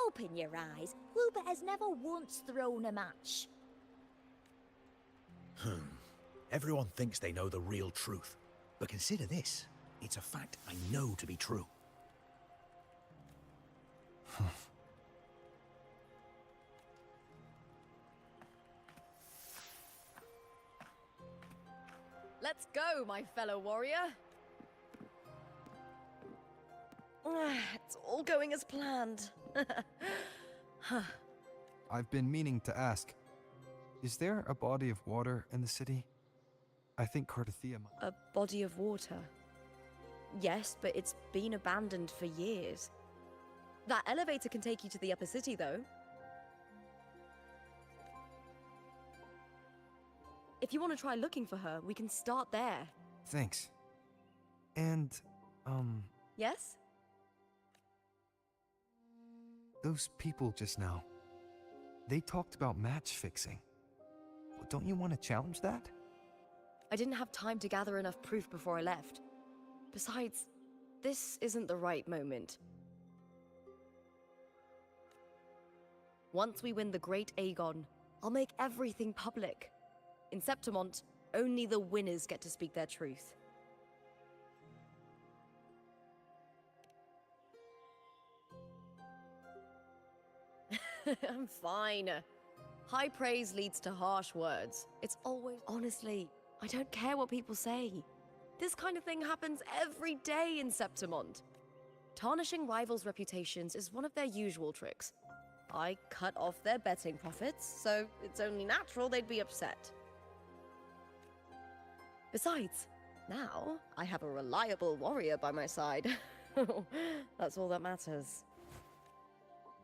Open your eyes. Wilbur has never once thrown a match. Everyone thinks they know the real truth. But consider this. It's a fact I know to be true. Let's go, my fellow warrior. It's all going as planned. I've been meaning to ask, is there a body of water in the city? I think Kardathea might... A body of water? Yes, but it's been abandoned for years. That elevator can take you to the upper city, though. If you want to try looking for her, we can start there. Thanks. And, Yes? those people just now, they talked about match fixing. Well, don't you want to challenge that? I didn't have time to gather enough proof before I left. Besides, this isn't the right moment. Once we win the Great Aegon, I'll make everything public. In Septimont, only the winners get to speak their truth. I'm fine. High praise leads to harsh words. It's always... Honestly, I don't care what people say. This kind of thing happens every day in Septimont. Tarnishing rivals' reputations is one of their usual tricks. I cut off their betting profits, so it's only natural they'd be upset. Besides, now I have a reliable warrior by my side. That's all that matters.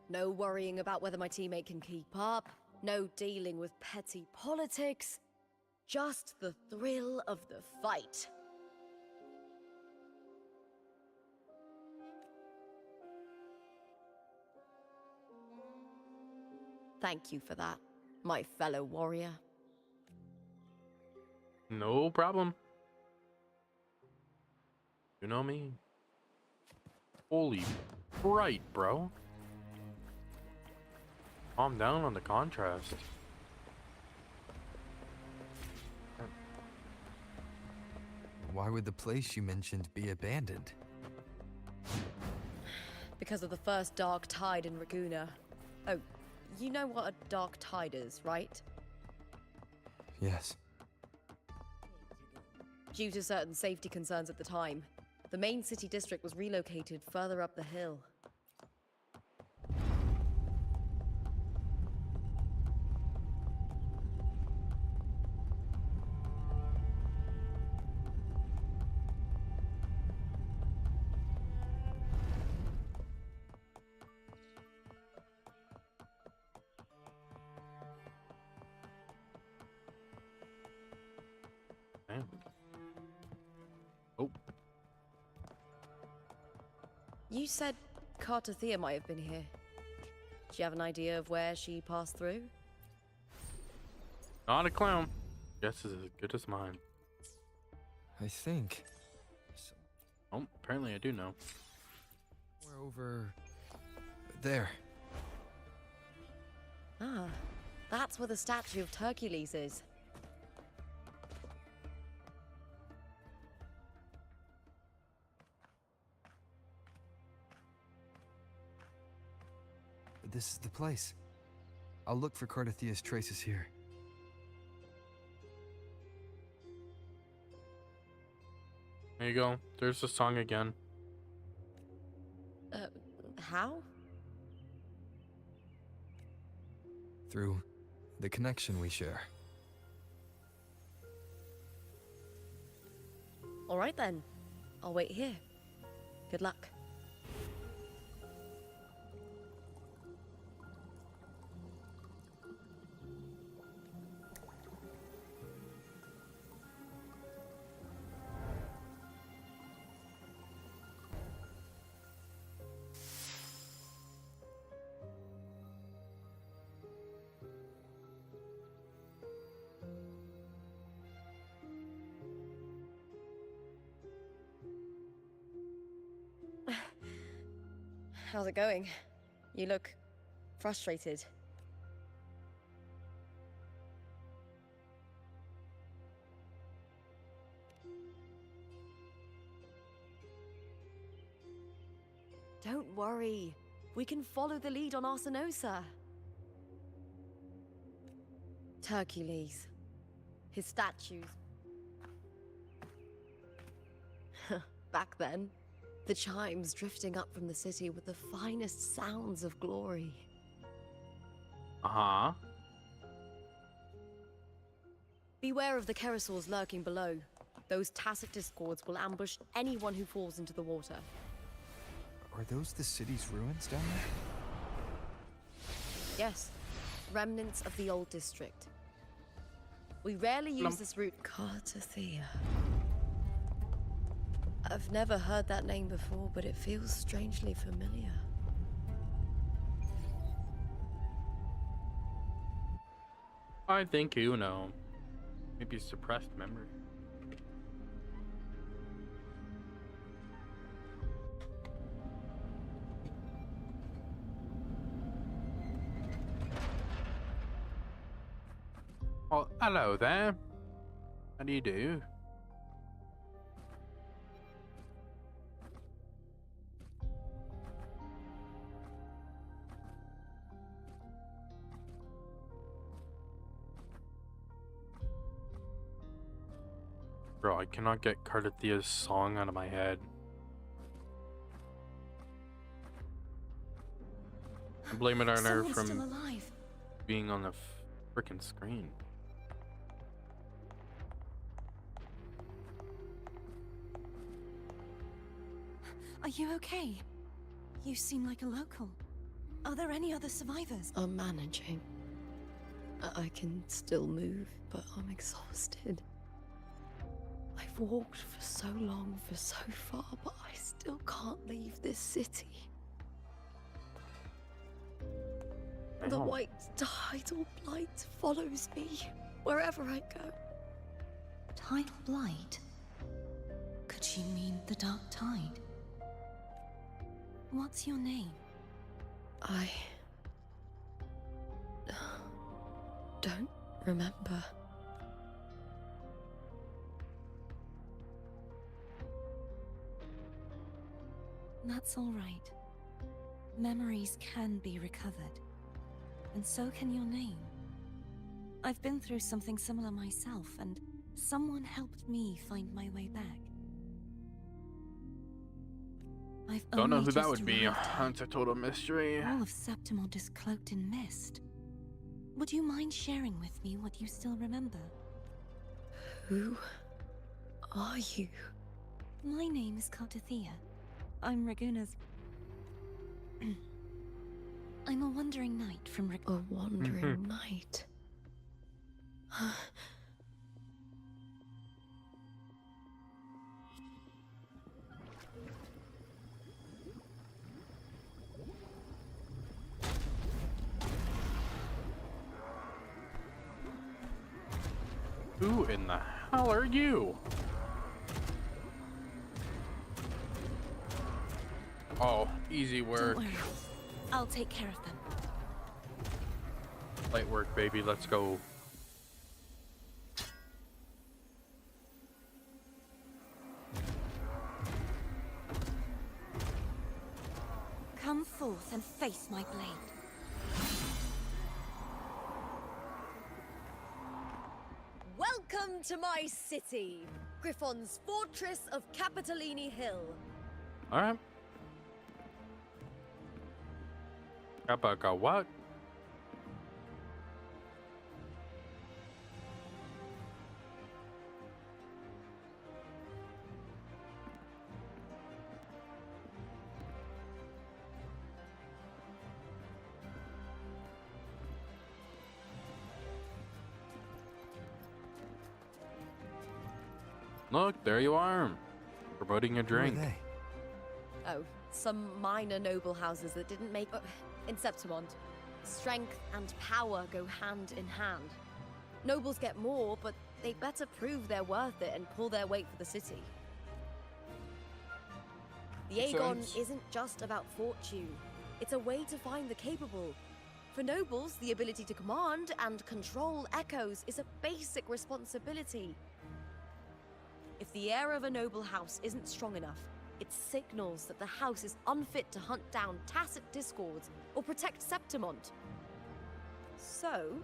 No worrying about whether my teammate can keep up, no dealing with petty politics, just the thrill of the fight. Thank you for that, my fellow warrior. No problem. You know me? Holy bright, bro. Calm down on the contrast. Why would the place you mentioned be abandoned? Because of the first dark tide in Raguna. Oh, you know what a dark tide is, right? Yes. Due to certain safety concerns at the time, the main city district was relocated further up the hill. Damn. Oh. You said Kardathea might have been here. Do you have an idea of where she passed through? Not a clown. Guess is as good as mine. I think. Oh, apparently I do know. We're over there. Ah, that's where the statue of Hercules is. This is the place. I'll look for Kardathea's traces here. There you go. There's the song again. How? Through the connection we share. All right then. I'll wait here. Good luck. How's it going? You look frustrated. Don't worry. We can follow the lead on Arsenosa. Hercules. His statues. Back then, the chimes drifting up from the city were the finest sounds of glory. Uh-huh. Beware of the Kerosaurs lurking below. Those tacit discords will ambush anyone who falls into the water. Are those the city's ruins down there? Yes, remnants of the old district. We rarely use this route. Karmrres. I've never heard that name before, but it feels strangely familiar. I think you know. Maybe suppressed memory. Oh, hello there. How do you do? Bro, I cannot get Karthia's song out of my head. I blame it on her Someone's from still alive. being on the frickin' screen. Are you okay? You seem like a local. Are there any other survivors? I'm managing. I can still move, but I'm exhausted. I've walked for so long, for so far, but I still can't leave this city. The white tidal blight follows me wherever I go. Tidal blight? Could she mean the dark tide? What's your name? I don't remember. That's all right. Memories can be recovered. And so can your name. I've been through something similar myself, and someone helped me find my way back. I've Don't know only who that just would be. arrived here. It's a total mystery. All of Septimont is cloaked in mist. Would you mind sharing with me what you still remember? Who are you? My name is Karthiya. I'm Raguna's... I'm a wandering knight from A wandering knight. Who in the hell are you? Oh, easy work. Don't worry. I'll take care of them. Light work, baby. Let's go. Come forth and face my blade. Welcome to my city, Griffon's fortress of Capitolini Hill. All right. Kappa what? Look, there you are. Promoting a drink. Who are they? Oh, some minor noble houses that didn't make... in Septimont. Strength and power go hand in hand. Nobles get more, but they better prove they're worth it and pull their weight for the city. The Makes Aegon sense. isn't just about fortune. It's a way to find the capable. For nobles, the ability to command and control echoes is a basic responsibility. If the heir of a noble house isn't strong enough, it signals that the house is unfit to hunt down tacit discords or protect Septimont. So,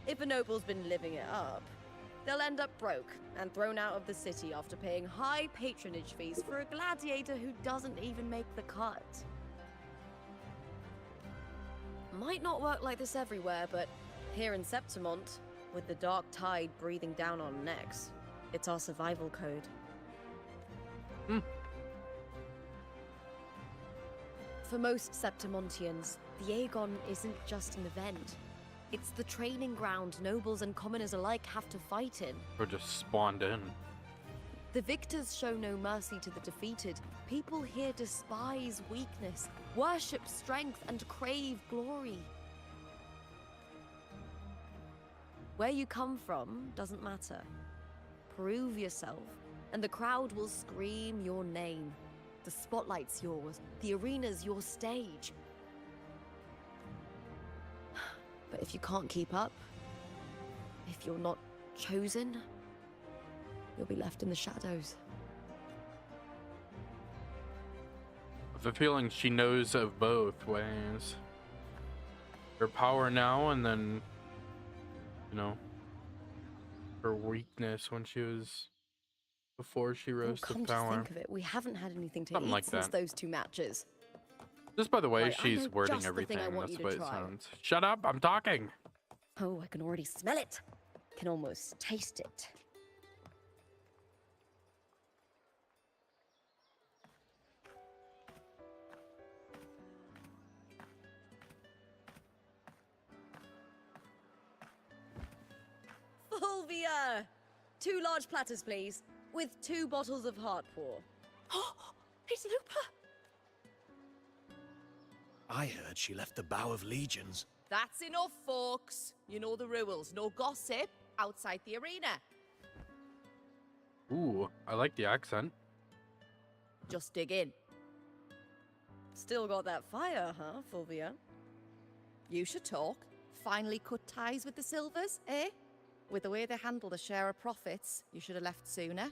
if a noble's been living it up, they'll end up broke and thrown out of the city after paying high patronage fees for a gladiator who doesn't even make the cut. Might not work like this everywhere, but here in Septimont, with the dark tide breathing down on necks, it's our survival code. For most Septimontians, the Aegon isn't just an event. It's the training ground nobles and commoners alike have to fight in. Or just spawned in. The victors show no mercy to the defeated. People here despise weakness, worship strength, and crave glory. Where you come from doesn't matter. Prove yourself, and the crowd will scream your name. The spotlight's yours, the arena's your stage. But if you can't keep up, if you're not chosen, you'll be left in the shadows. I have a feeling she knows of both ways. Her power now, and then, you know, her weakness when she was, before she rose to Come power. to think of it, we haven't had anything to Something eat like since that. those 2 matches. Just by the way Right, I she's know wording just the thing everything, I want that's you the to way it try. sounds. Shut up, I'm talking! Oh, I can already smell it. Can almost taste it. Fulvia! 2 large platters, please, with 2 bottles of Heartpour. Oh, it's Lupa! I heard she left the Bow of Legions. That's enough, folks. You know the rules. No gossip outside the arena. Ooh, I like the accent. Just dig in. Still got that fire, huh, Fulvia? You should talk. Finally cut ties with the Silvers, eh? With the way they handle the share of profits, you should have left sooner.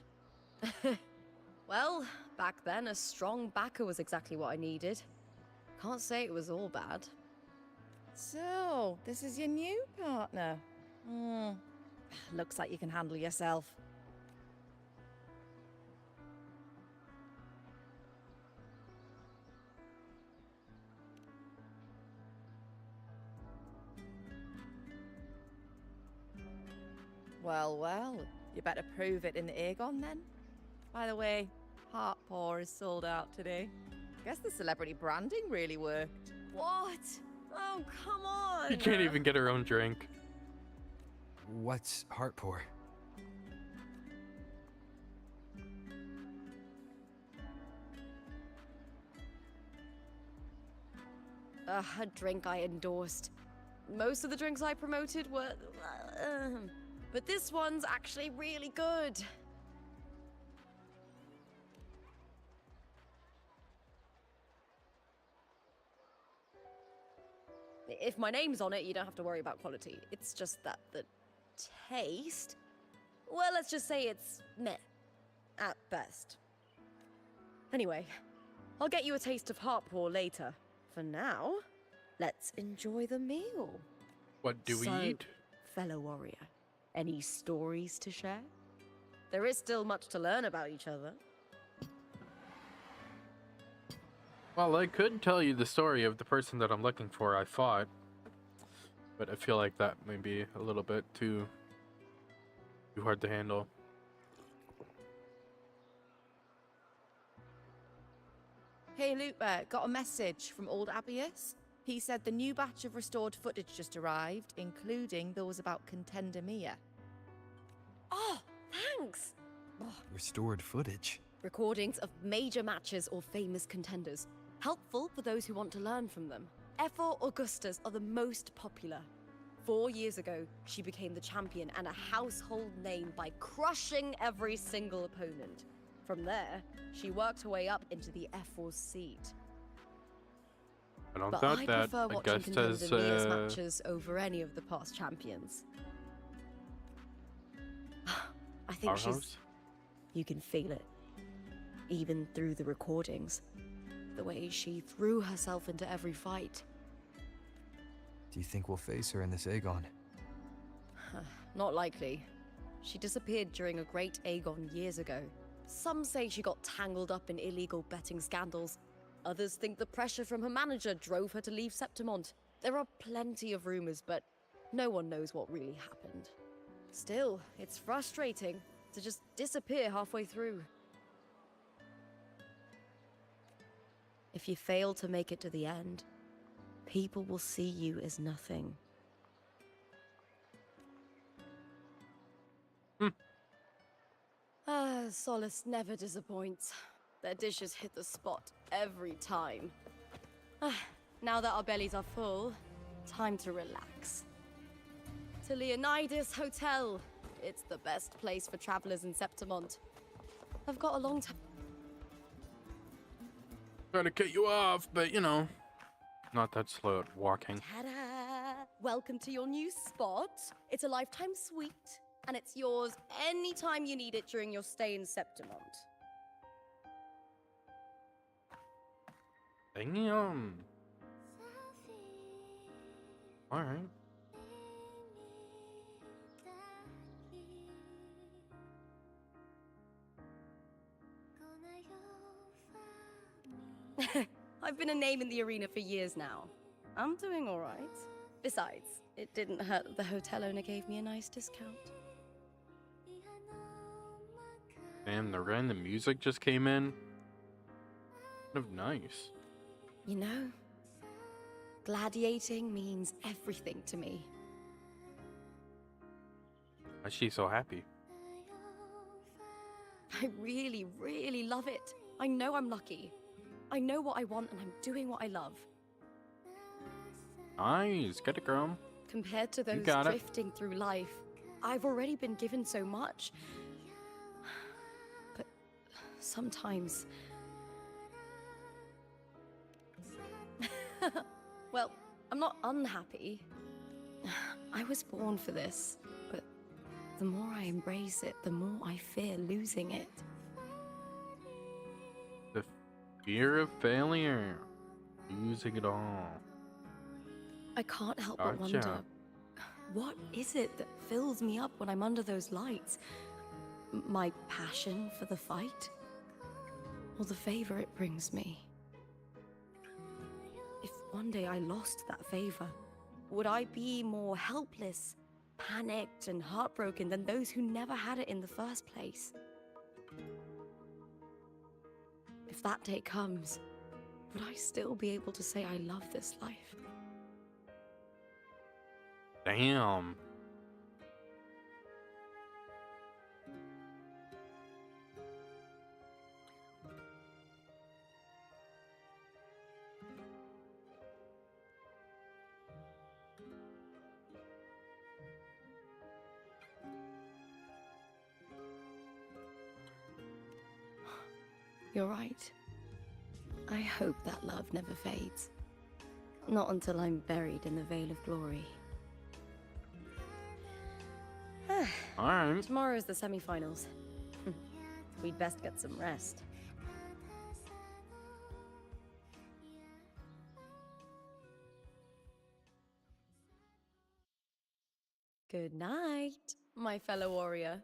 Well, back then, a strong backer was exactly what I needed. Can't say it was all bad. So, this is your new partner. Looks like you can handle yourself. Well, well, you better prove it in the Aegon then. By the way, Heartpour is sold out today. Guess the celebrity branding really worked. What? Oh, come on! You can't even get her own drink. What's Heartpour? A drink I endorsed. Most of the drinks I promoted were... but this one's actually really good. If my name's on it, you don't have to worry about quality. It's just that the taste... Well, let's just say it's meh, at best. Anyway, I'll get you a taste of Heartpour later. For now, let's enjoy the meal. What do we So, eat? Fellow warrior, any stories to share? There is still much to learn about each other. Well, I could tell you the story of the person that I'm looking for I fought. But I feel like that may be a little bit too hard to handle. Hey, Lupa, got a message from old Abius. He said the new batch of restored footage just arrived, including those about Contender Mia. Oh, thanks! Restored footage. Recordings of major matches or famous contenders. Helpful for those who want to learn from them. F4 Augustas are the most popular. 4 years ago, she became the champion and a household name by crushing every single opponent. From there, she worked her way up into the F4 seat. I don't But doubt I that. prefer watching Augustus, Contender Mia's matches over any of the past champions. I think our she's... host? You can feel it. Even through the recordings. The way she threw herself into every fight. Do you think we'll face her in this Aegon? Not likely. She disappeared during a great Aegon years ago. Some say she got tangled up in illegal betting scandals. Others think the pressure from her manager drove her to leave Septimont. There are plenty of rumors, but no one knows what really happened. Still, it's frustrating to just disappear halfway through. If you fail to make it to the end, people will see you as nothing. Solace never disappoints. Their dishes hit the spot every time. Now that our bellies are full, time to relax. To Leonidas Hotel. It's the best place for travelers in Septimont. I've got a long time. Trying to cut you off, but you know, not that slow at walking. Ta-da! Welcome to your new spot. It's a lifetime suite, and it's yours anytime you need it during your stay in Septimont. Damn. All right. I've been a name in the arena for years now. I'm doing all right. Besides, it didn't hurt that the hotel owner gave me a nice discount. Damn, the random music just came in. Kind of nice. You know, gladiating means everything to me. Why is she so happy? I really, really love it. I know I'm lucky. I know what I want and I'm doing what I love. Nice. Get it, girl. Compared to You those got it. drifting through life, I've already been given so much. But sometimes... Well, I'm not unhappy. I was born for this, but the more I embrace it, the more I fear losing it. The fear of failure. Losing it all. I can't help but Gotcha. wonder, what is it that fills me up when I'm under those lights? My passion for the fight? Or the favor it brings me? If one day I lost that favor, would I be more helpless, panicked, and heartbroken than those who never had it in the first place? If that day comes, would I still be able to say I love this life? Damn. You're right. I hope that love never fades. Not until I'm buried in the Veil of Glory. Alright. Tomorrow's the semi-finals. We'd best get some rest. Good night, my fellow warrior.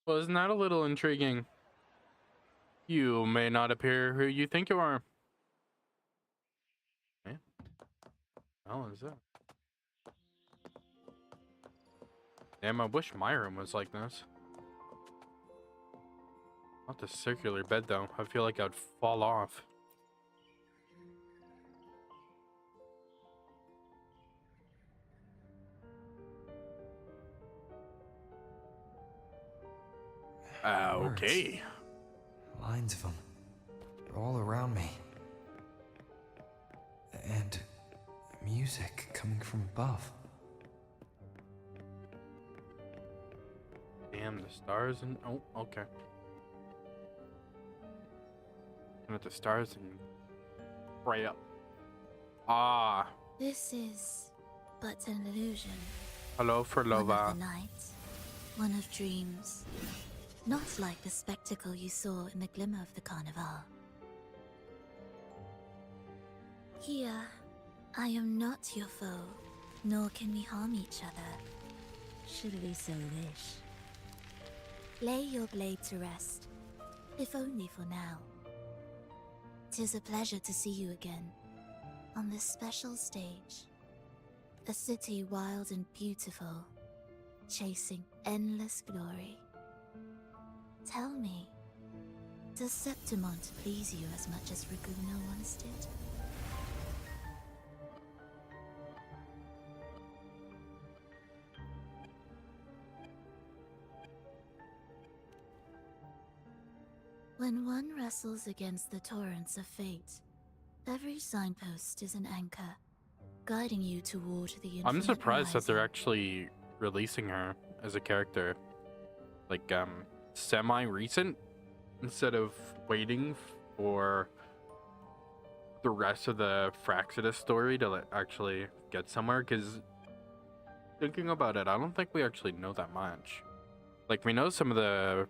Well, isn't that a little intriguing? You may not appear who you think you are. Yeah. How is that? Damn, I wish my room was like this. Not the circular bed, though. I feel like I'd fall off. Okay. Lines of them. They're all around me. And music coming from above. Damn, the stars and oh, okay. And at the stars and pray up. Ah, This is but an illusion. hello for One of Lova. the nights, one of dreams. Not like the spectacle you saw in the glimmer of the Carnival. Here, I am not your foe, nor can we harm each other. Should we so wish? Lay your blade to rest, if only for now. 'Tis a pleasure to see you again, on this special stage. A city wild and beautiful, chasing endless glory. Tell me, does Septimont please you as much as Raguna once did? When one wrestles against the torrents of fate, every signpost is an anchor, guiding you toward the infinite I'm surprised that they're horizon. actually releasing her as a character, like semi-recent, instead of waiting for the rest of the Fraxidus story to actually get somewhere. Because thinking about it, I don't think we actually know that much. Like, we know some of the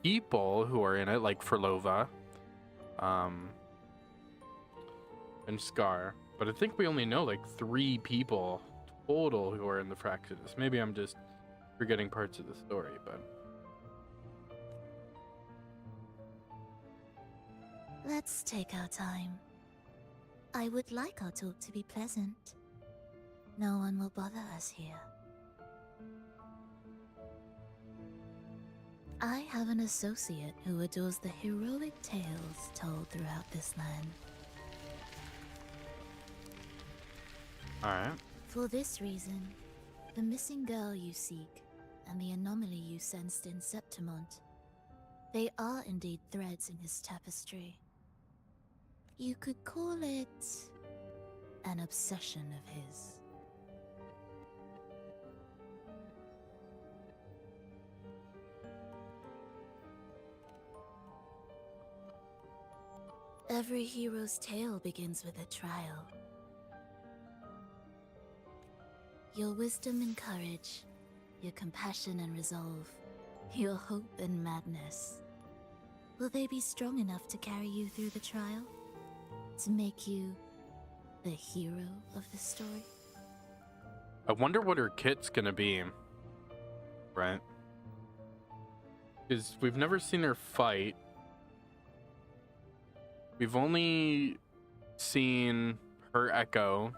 people who are in it, like Frolova, and Scar, but I think we only know like 3 people total who are in the Fraxidus. Maybe I'm just forgetting parts of the story, but Let's take our time. I would like our talk to be pleasant. No one will bother us here. I have an associate who adores the heroic tales told throughout this land. alright. For this reason, the missing girl you seek and the anomaly you sensed in Septimont, they are indeed threads in his tapestry. You could call it an obsession of his. Every hero's tale begins with a trial. Your wisdom and courage, your compassion and resolve, your hope and madness. Will they be strong enough to carry you through the trial? To make you the hero of the story? I wonder what her kit's gonna be, right? Because we've never seen her fight. We've only seen her Echo,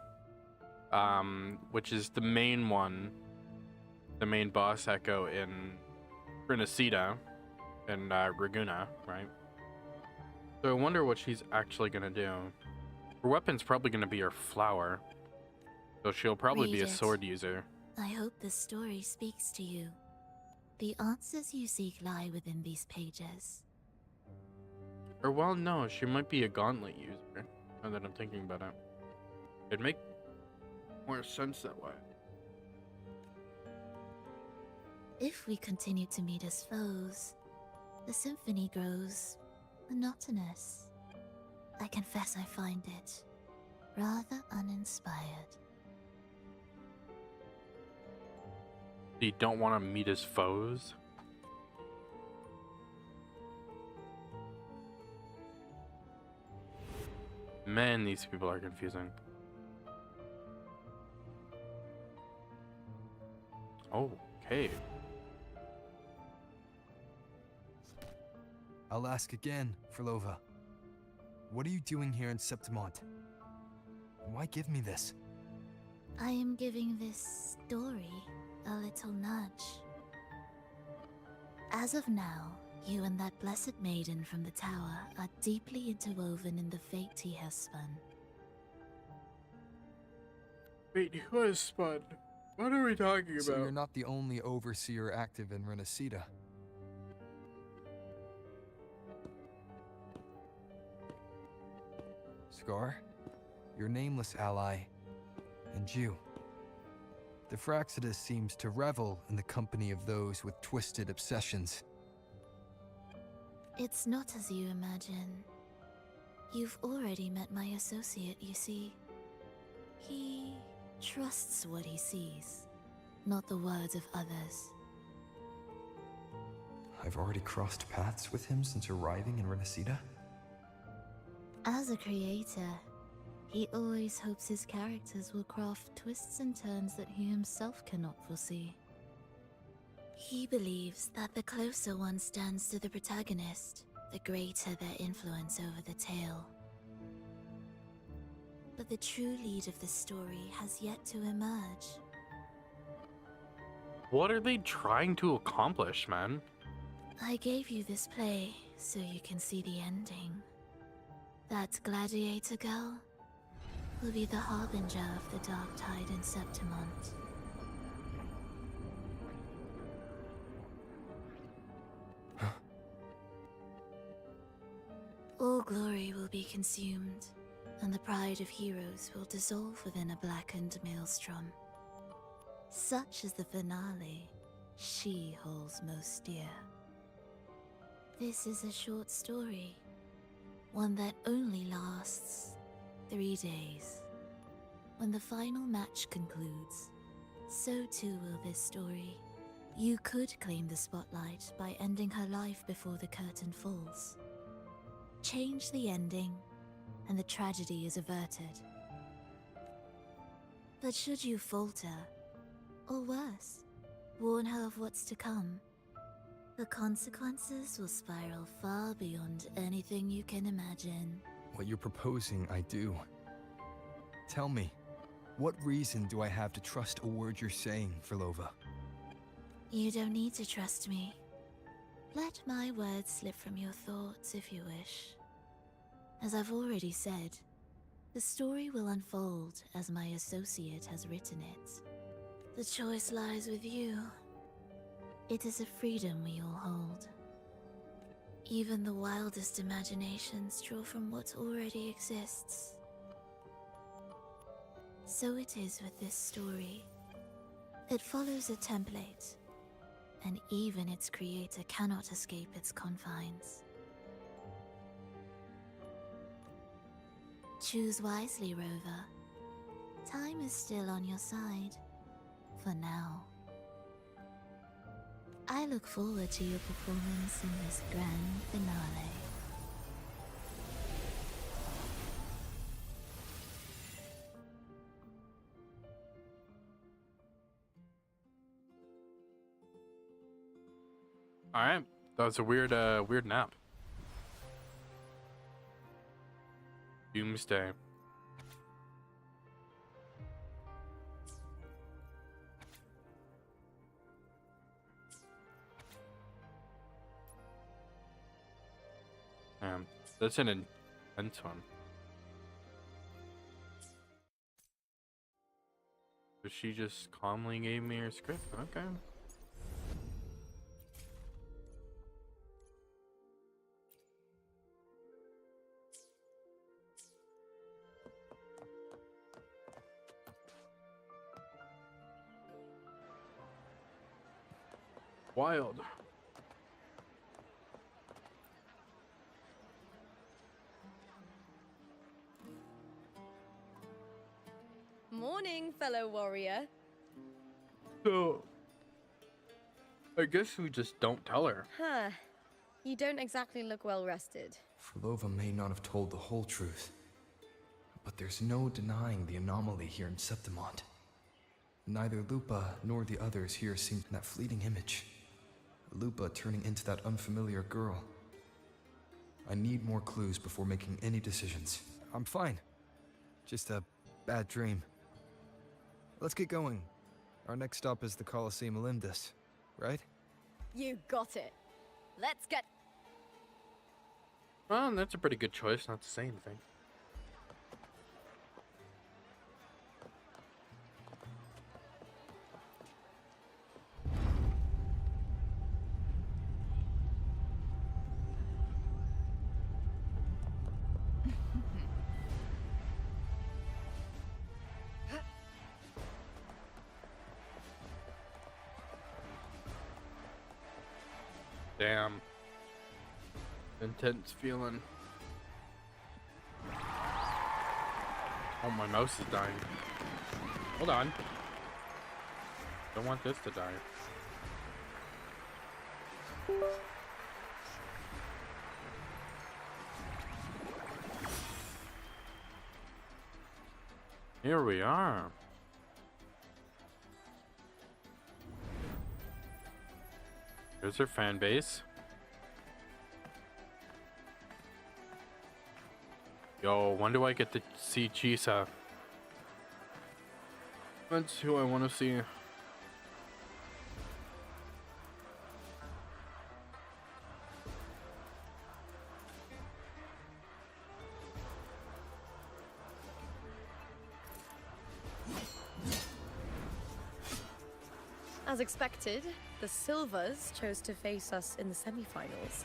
which is the main one, the main boss Echo in Renacida and Raguna, right? So I wonder what she's actually gonna do. Her weapon's probably gonna be her flower, so she'll probably be Read a it. sword user. I hope this story speaks to you. The answers you seek lie within these pages. Or well, no, she might be a gauntlet user. Now that I'm thinking about it, it'd make more sense that way. If we continue to meet as foes, the symphony grows monotonous. I confess I find it rather uninspired. You don't want to meet as foes. Man, these people are confusing. Oh, cave. I'll ask again, Frolova. What are you doing here in Septimont? Why give me this? I am giving this story a little nudge. As of now, you and that blessed maiden from the tower are deeply interwoven in the fate he has spun. Wait, who has spun? What are we talking So about? you're not the only overseer active in Renacida. Scar? your nameless ally, and you. The Fraxidus seems to revel in the company of those with twisted obsessions. It's not as you imagine. You've already met my associate, you see. He trusts what he sees, not the words of others. I've already crossed paths with him since arriving in Renacida. As a creator, he always hopes his characters will craft twists and turns that he himself cannot foresee. He believes that the closer one stands to the protagonist, the greater their influence over the tale. But the true lead of the story has yet to emerge. What are they trying to accomplish, man? I gave you this play so you can see the ending. That gladiator girl will be the harbinger of the dark tide in Septimont. All glory will be consumed, and the pride of heroes will dissolve within a blackened maelstrom. Such is the finale she holds most dear. This is a short story, one that only lasts 3 days. When the final match concludes, so too will this story. You could claim the spotlight by ending her life before the curtain falls. Change the ending, and the tragedy is averted. But should you falter, or worse, warn her of what's to come, the consequences will spiral far beyond anything you can imagine. What you're proposing, I do. Tell me, what reason do I have to trust a word you're saying, Frolova? You don't need to trust me. Let my words slip from your thoughts if you wish. As I've already said, the story will unfold as my associate has written it. The choice lies with you. It is a freedom we all hold. Even the wildest imaginations draw from what already exists. So it is with this story. It follows a template, and even its creator cannot escape its confines. Choose wisely, Rover. Time is still on your side, for now. I look forward to your performance in this grand finale. All right, that was a weird nap. Doomsday. That's an intense one. So she just calmly gave me her script. Okay. Wild. Morning, fellow warrior. So, I guess we just don't tell her. Huh. You don't exactly look well rested. Frolova may not have told the whole truth, but there's no denying the anomaly here in Septimont. Neither Lupa nor the others here seem that fleeting image. Lupa turning into that unfamiliar girl. I need more clues before making any decisions. I'm fine. Just a bad dream. Let's get going. Our next stop is the Colosseum Olympus, right? You got it. Let's get... Well, that's a pretty good choice not to say anything. Damn. Intense feeling. Oh, my mouse is dying. Hold on. Don't want this to die. Here we are. Here's her fan base. Yo, when do I get to see Chisa? That's who I want to see. As expected, the Silvers chose to face us in the semi-finals.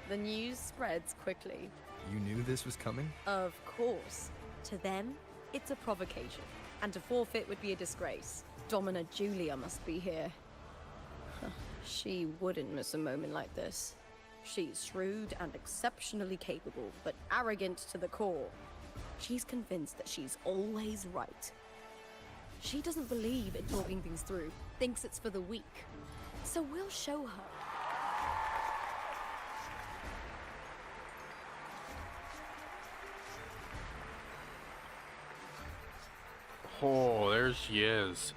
The news spreads quickly. You knew this was coming? Of course. To them, it's a provocation. And to forfeit would be a disgrace. Domina Julia must be here. She wouldn't miss a moment like this. She's shrewd and exceptionally capable, but arrogant to the core. She's convinced that she's always right. She doesn't believe in talking things through, thinks it's for the weak. So we'll show her. Oh, there she is.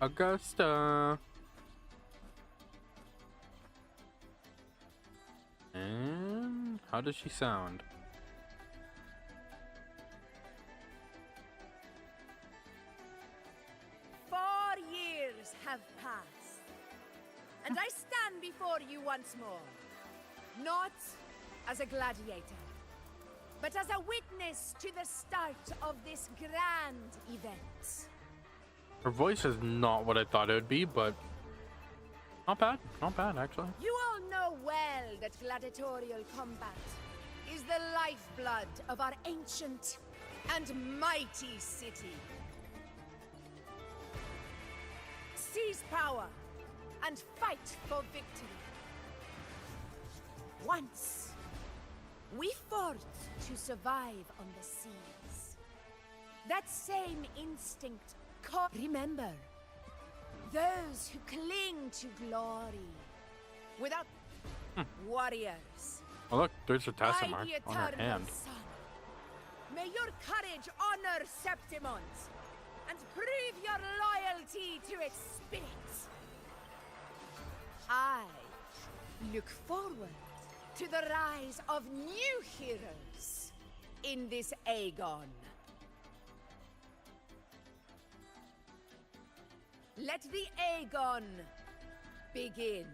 Augusta. And how does she sound? Have passed, and I stand before you once more, not as a gladiator, but as a witness to the start of this grand event. Her voice is not what I thought it would be, but not bad actually. You all know well that gladiatorial combat is the lifeblood of our ancient and mighty city. Seize power and fight for victory. Once, we fought to survive on the seas. That same instinct remember, those who cling to glory without warriors. Oh look, there's a By Tessa the mark on her eternal hand. sun, may your courage honor Septimont and prove your loyalty to its spirit. I look forward to the rise of new heroes in this Aegon. Let the Aegon begin.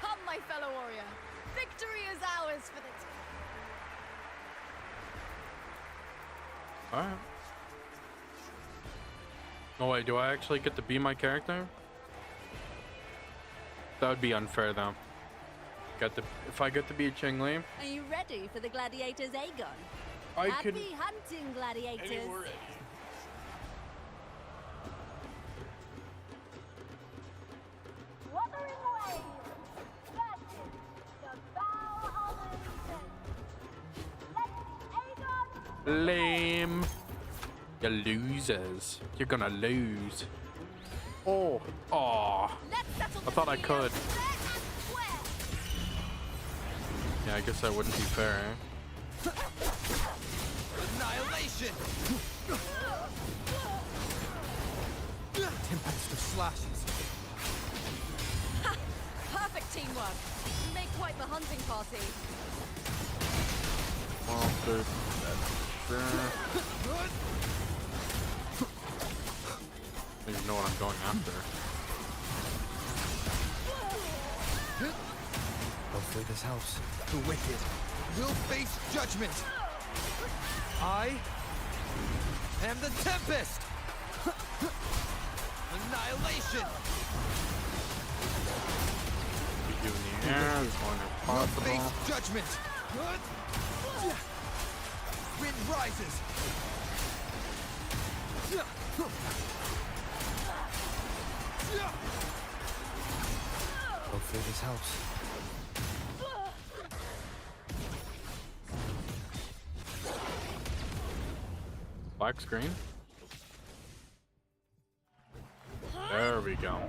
Come, my fellow warrior. Victory is ours for the Alright. Oh wait, do I actually get to be my character? That would be unfair though. If I get to be Chingli, Are you ready for the gladiators, Aegon? I Happy could- hunting, gladiators. Wuthering Waves versus the Bow of Let Aegon lame. You losers. You're gonna lose. Oh, I thought I could. Yeah, I guess that wouldn't be fair, eh? Annihilation! Tempest of slashes. Perfect teamwork. We make quite the hunting party. Monster. I don't even know what I'm going after. Hopefully this helps. The wicked will face judgment. I am the Tempest. annihilation! You in the air, as long as You'll possible. face judgment! Wind rises! Hopefully this helps. Black screen. There we go.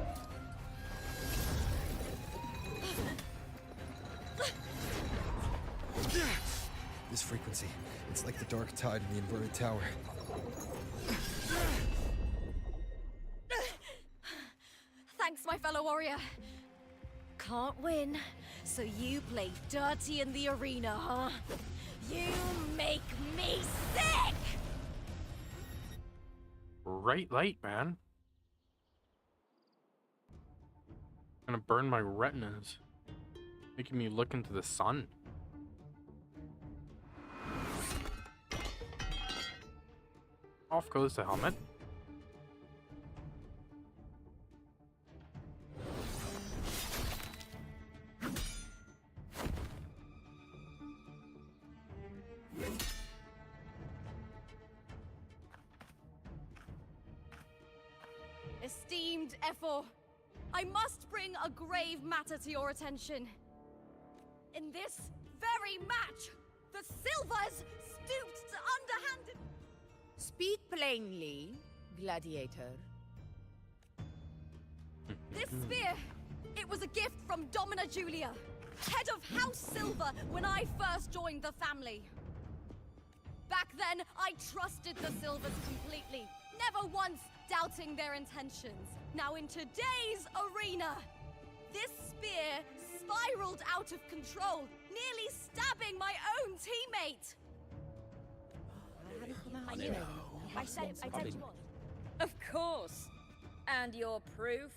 This frequency, it's like the dark tide in the inverted tower. Thanks, my fellow warrior. Can't win, so you play dirty in the arena, huh? You make me sick! Bright light, man. Gonna burn my retinas. Making me look into the sun. Off goes the helmet. Esteemed Ephor, I must bring a grave matter to your attention. In this very match, the Silvers stooped to underhanded... Speak plainly, gladiator. This spear, it was a gift from Domina Julia, head of House Silver when I first joined the family. Back then, I trusted the Silvers completely, never once doubting their intentions. Now in today's arena, this spear spiraled out of control, nearly stabbing my own teammate. I knew it. I said you would. Of course. And your proof?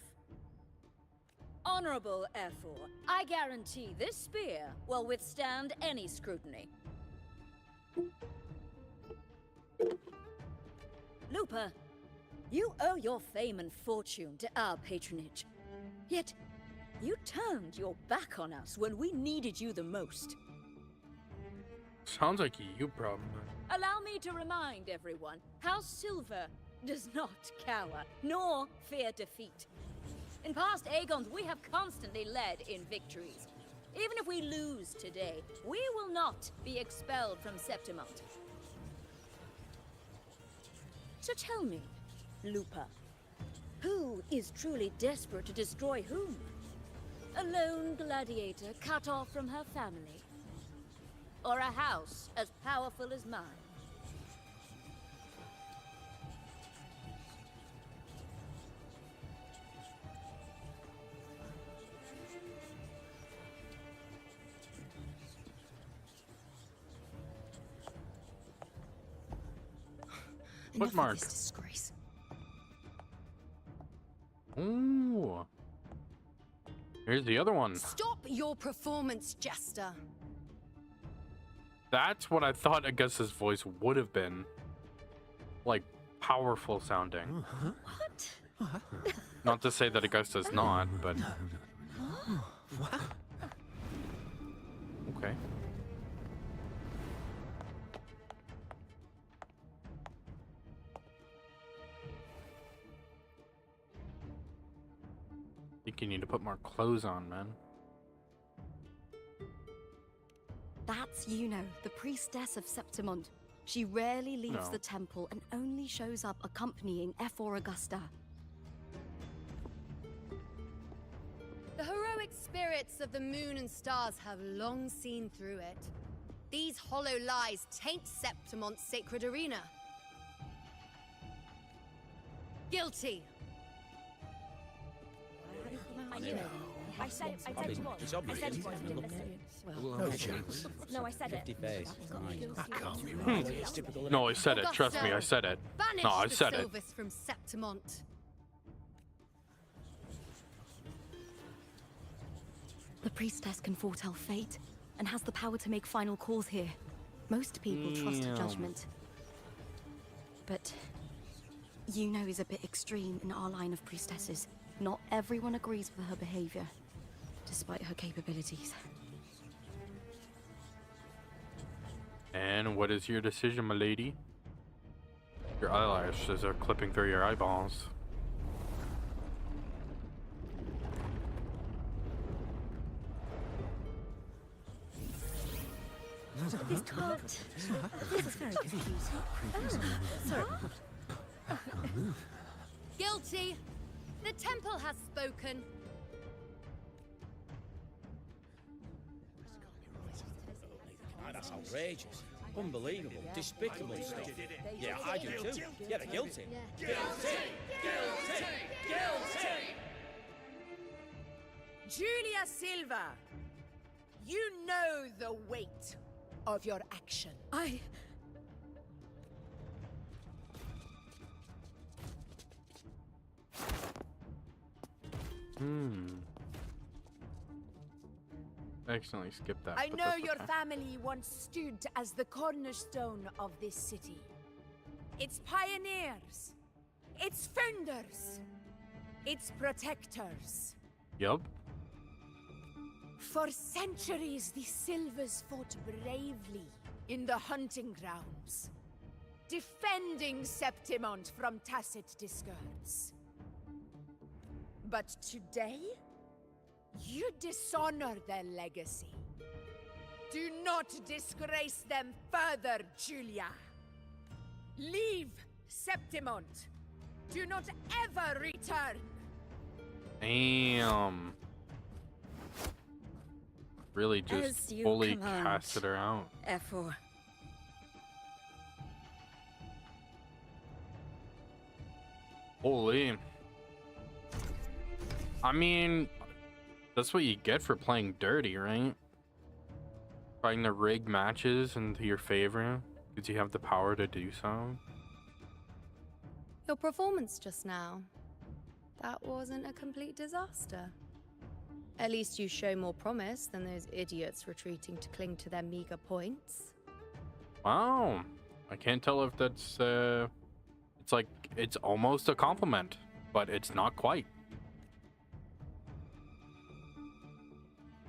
Honorable Ephor, I guarantee this spear will withstand any scrutiny. Lupa, you owe your fame and fortune to our patronage. Yet, you turned your back on us when we needed you the most. Sounds like a you problem. Allow me to remind everyone, House Silver does not cower, nor fear defeat. In past Aegons, we have constantly led in victories. Even if we lose today, we will not be expelled from Septimont. So tell me, Lupa, who is truly desperate to destroy whom? A lone gladiator cut off from her family? Or a house as powerful as mine? Bookmark. Enough of this disgrace. Ooh. Here's the other one. Stop your performance, Jester. That's what I thought Augusta's voice would have been. Like, powerful sounding. What? Not to say that Augusta's not, but... Okay. Think you need to put more clothes on, man. That's Yuno, the priestess of Septimont. She rarely leaves No. the temple and only shows up accompanying Ephor Augusta. The heroic spirits of the moon and stars have long seen through it. These hollow lies taint Septimont's sacred arena. Guilty. I knew it. I said you would. It's I obvious. said you would. No chance. No, I said it. 50 face. That can't be right. No, I said it. Trust me, I said it. Banish No, I the said it. Silvers from Septimont. The priestess can foretell fate and has the power to make final calls here. Most people trust her Damn. judgment. But Yuno is a bit extreme in our line of priestesses. Not everyone agrees with her behavior, despite her capabilities. And what is your decision, my lady? Your eyelashes are clipping through your eyeballs. This tart. This is very confusing. Sorry. Guilty. The temple has spoken. That's outrageous. Unbelievable. Despicable stuff. Yeah, I do too. Yeah, they're guilty. Guilty! Julia Silva, you know the weight of your action. I accidentally skipped that. I but know that's your okay. family once stood as the cornerstone of this city. Its pioneers, its founders, its protectors. Yup. For centuries, the Silvers fought bravely in the hunting grounds, defending Septimont from Tacit discords. But today, you dishonor their legacy. Do not disgrace them further, Julia. Leave Septimont. Do not ever return. Damn. Really just As you fully command, casted her out. F4. Holy. I mean, that's what you get for playing dirty, right? Trying to rig matches into your favor because you have the power to do so. Your performance just now. That wasn't a complete disaster. At least you show more promise than those idiots retreating to cling to their meager points. Wow. I can't tell if that's, it's like, it's almost a compliment, but it's not quite.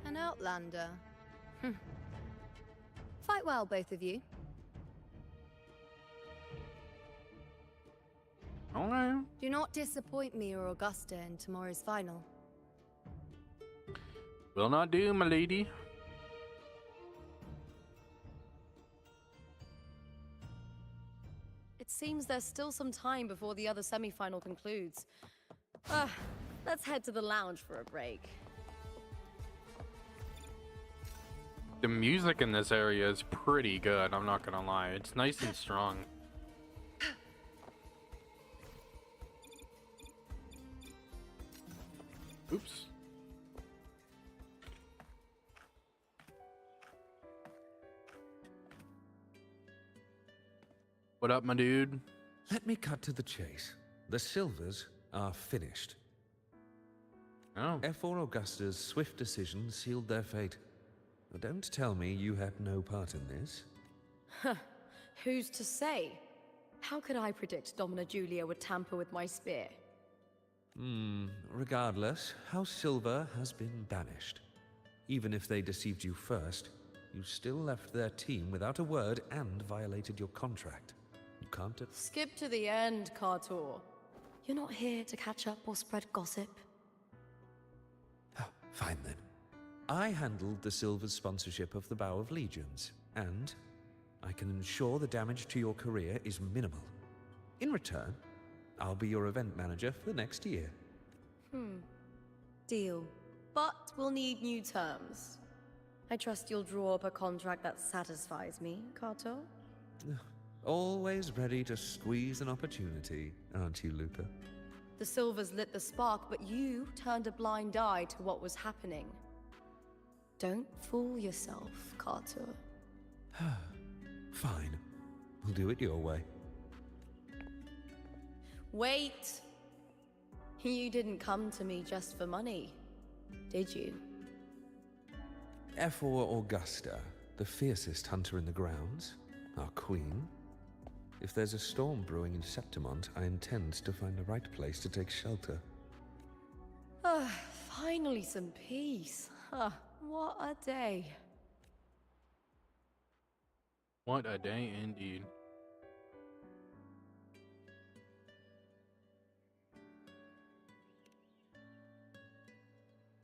An outlander. Fight well, both of you. Okay. Do not disappoint me or Augusta in tomorrow's final. Will not do, my lady. It seems there's still some time before the other semi-final concludes. Let's head to the lounge for a break. The music in this area is pretty good, I'm not gonna lie. It's nice and strong. Oops. What up, my dude? Let me cut to the chase. The Silvers are finished. Oh. F4 Augusta's swift decision sealed their fate. Don't tell me you had no part in this. Who's to say? How could I predict Domina Julia would tamper with my spear? Regardless, House Silver has been banished. Even if they deceived you first, you still left their team without a word and violated your contract. You can't... Skip to the end, Kartor. You're not here to catch up or spread gossip. Fine then. I handled the Silver's sponsorship of the Bow of Legions, and I can ensure the damage to your career is minimal. In return, I'll be your event manager for the next year. Deal. But we'll need new terms. I trust you'll draw up a contract that satisfies me, Kartor? Always ready to squeeze an opportunity, aren't you, Lupa? The Silvers lit the spark, but you turned a blind eye to what was happening. Don't fool yourself, Kartor. Fine. We'll do it your way. Wait! You didn't come to me just for money, did you? F4 Augusta, the fiercest hunter in the grounds, our queen. If there's a storm brewing in Septimont, I intend to find the right place to take shelter. Finally some peace. What a day. What a day indeed.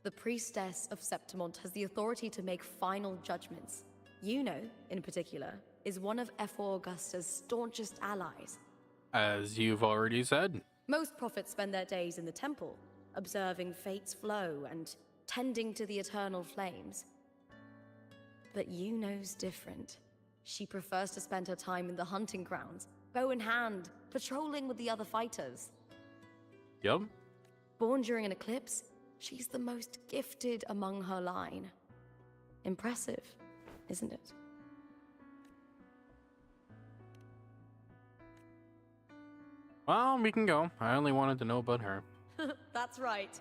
The priestess of Septimont has the authority to make final judgments. Juno, in particular, is one of Ephor Augusta's staunchest allies. As you've already said. Most prophets spend their days in the temple, observing fate's flow and tending to the eternal flames. But Juno's different. She prefers to spend her time in the hunting grounds, bow in hand, patrolling with the other fighters. Yep. Born during an eclipse, she's the most gifted among her line. Impressive, isn't it? Well, we can go. I only wanted to know about her. That's right.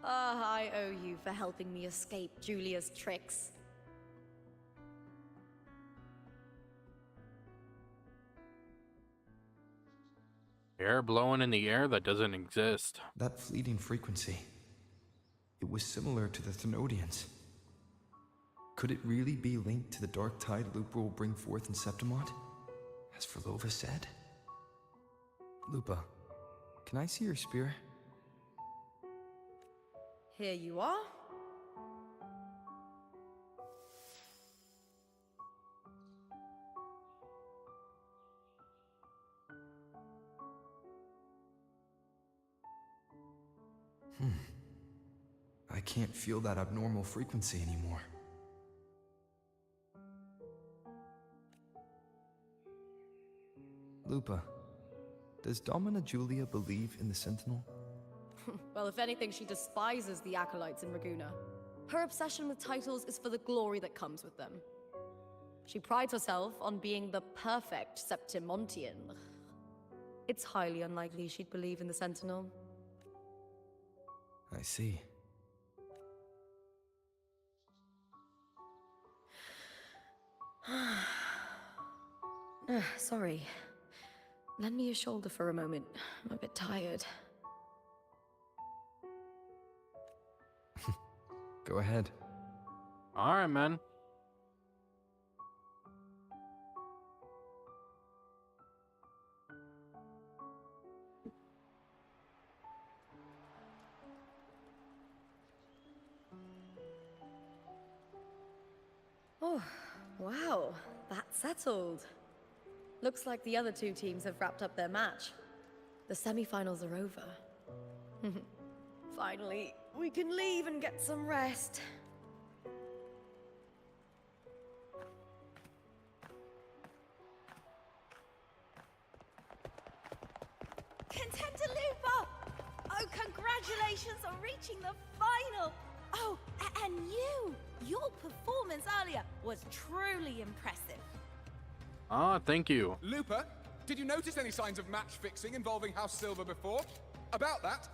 I owe you for helping me escape Julia's tricks. Air blowing in the air that doesn't exist. That fleeting frequency. It was similar to the Thenodians. Could it really be linked to the dark tide Lupa will bring forth in Septimont, as Verlova said? Lupa, can I see your spear? Here you are. I can't feel that abnormal frequency anymore. Lupa, does Domina Julia believe in the Sentinel? Well, if anything, she despises the acolytes in Raguna. Her obsession with titles is for the glory that comes with them. She prides herself on being the perfect Septimontian. It's highly unlikely she'd believe in the Sentinel. I see. Sorry. Lend me your shoulder for a moment. I'm a bit tired. Go ahead. All right, man. Oh, wow. That's settled. Looks like the other two teams have wrapped up their match. The semi-finals are over. Finally, we can leave and get some rest. Contender Lupa! Oh, congratulations on reaching the final! Oh, and your performance earlier was truly impressive. Ah, thank you. Lupa, did you notice any signs of match fixing involving House Silver before? About that?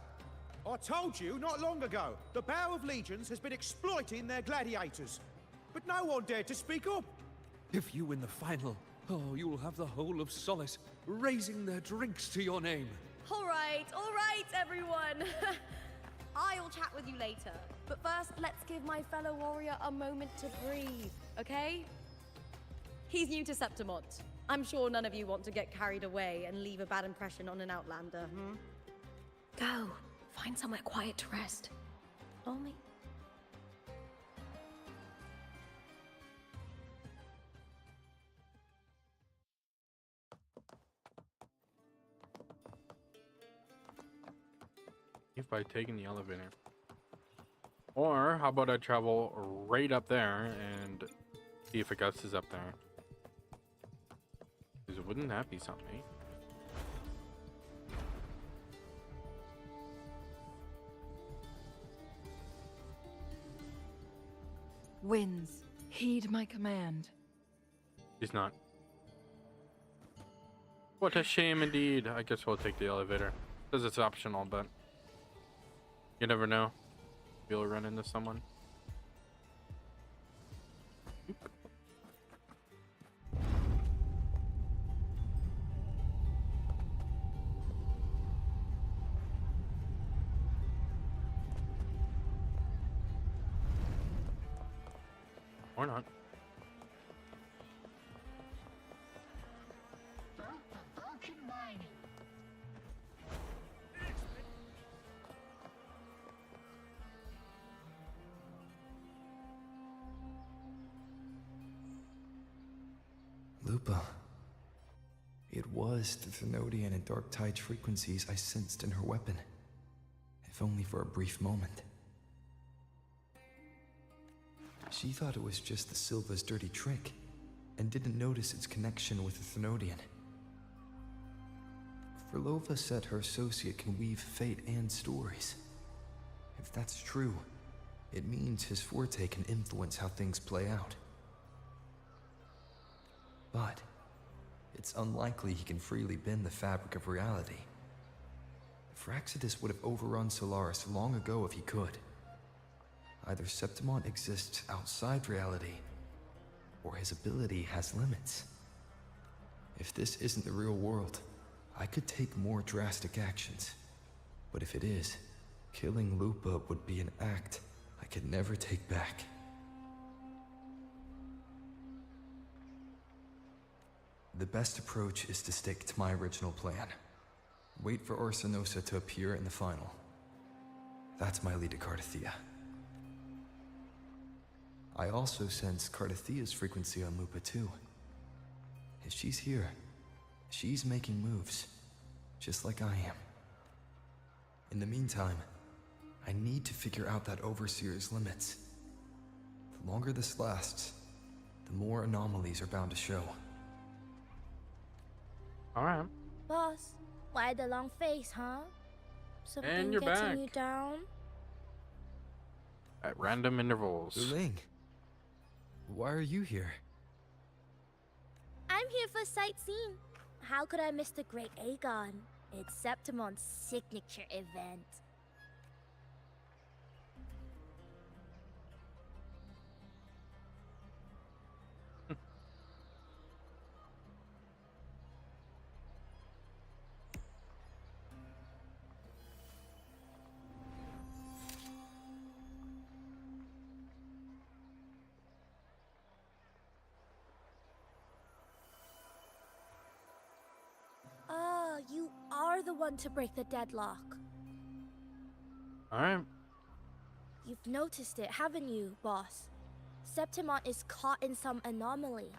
I told you not long ago, the Bow of Legions has been exploiting their gladiators. But no one dared to speak up. If you win the final, oh, you'll have the whole of Solace raising their drinks to your name. All right, everyone. I'll chat with you later. But first, let's give my fellow warrior a moment to breathe, okay? He's new to Septimont. I'm sure none of you want to get carried away and leave a bad impression on an outlander, Go. Find somewhere quiet to rest. Follow me. If by taking the elevator. Or how about I travel right up there and see if Augustus is up there. Because wouldn't that be something? Winds, heed my command. He's not. What a shame indeed. I guess we'll take the elevator. Says it's optional, but you never know. You'll run into someone. Or not. Lupa. It was the Thenodian and Dark Tide frequencies I sensed in her weapon, if only for a brief moment. She thought it was just the Silva's dirty trick, and didn't notice its connection with the Thenodian. Frolova said her associate can weave fate and stories. If that's true, it means his forte can influence how things play out. But it's unlikely he can freely bend the fabric of reality. Phraxidus would have overrun Solaris long ago if he could. Either Septimont exists outside reality, or his ability has limits. If this isn't the real world, I could take more drastic actions. But if it is, killing Lupa would be an act I could never take back. The best approach is to stick to my original plan. Wait for Orsinosa to appear in the final. That's my lead to Cardathea. I also sense Cardathea's frequency on Lupa too. If she's here, she's making moves, just like I am. In the meantime, I need to figure out that Overseer's limits. The longer this lasts, the more anomalies are bound to show. Alright. Boss, why the long face, huh? Something And you're getting back. you down? At random intervals. Ling, why are you here? I'm here for sightseeing. How could I miss the Great Aegon? It's Septimon's signature event. Ah, you are the one to break the deadlock. Alright. You've noticed it, haven't you, boss? Septimont is caught in some anomaly.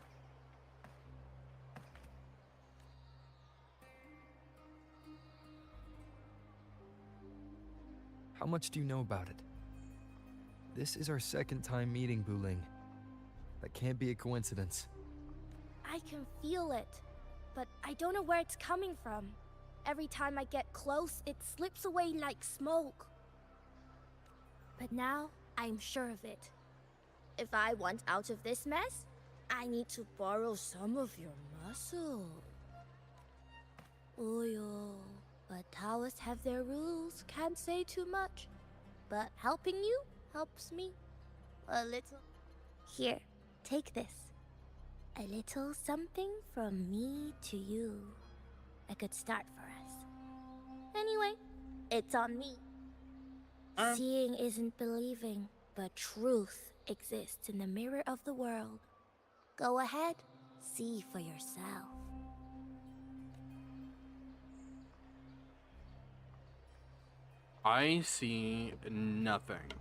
How much do you know about it? This is our second time meeting, Buling. That can't be a coincidence. I can feel it, but I don't know where it's coming from. Every time I get close, it slips away like smoke. But now, I'm sure of it. If I want out of this mess, I need to borrow some of your muscle. Oyo, but Taoists have their rules, can't say too much. But helping you helps me a little. Here, take this. A little something from me to you. A good start for us. Anyway, it's on me. Seeing isn't believing, but truth exists in the mirror of the world. Go ahead, see for yourself. I see nothing.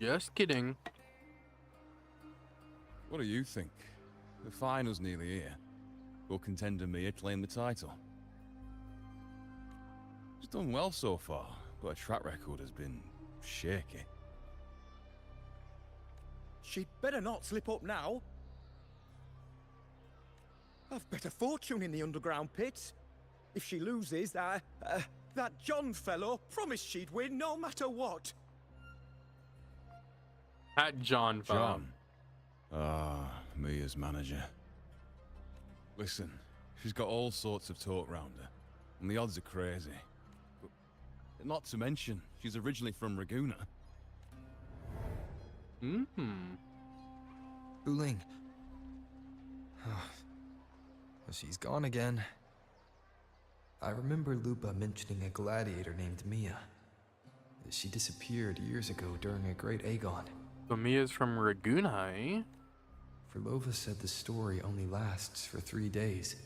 Just kidding. What do you think? The final's nearly here. Will contender Mia claim the title? She's done well so far, but her track record has been shaky. She'd better not slip up now. I've bet a fortune in the underground pits. If she loses, that John fellow promised she'd win no matter what. At John fellow. John. Ah, Mia's manager. Listen, she's got all sorts of talk round her, and the odds are crazy. But not to mention, she's originally from Raguna. Buling. She's gone again. I remember Lupa mentioning a gladiator named Mia. She disappeared years ago during a great Aegon. So Mia's from Raguna, eh? Frolova said the story only lasts for 3 days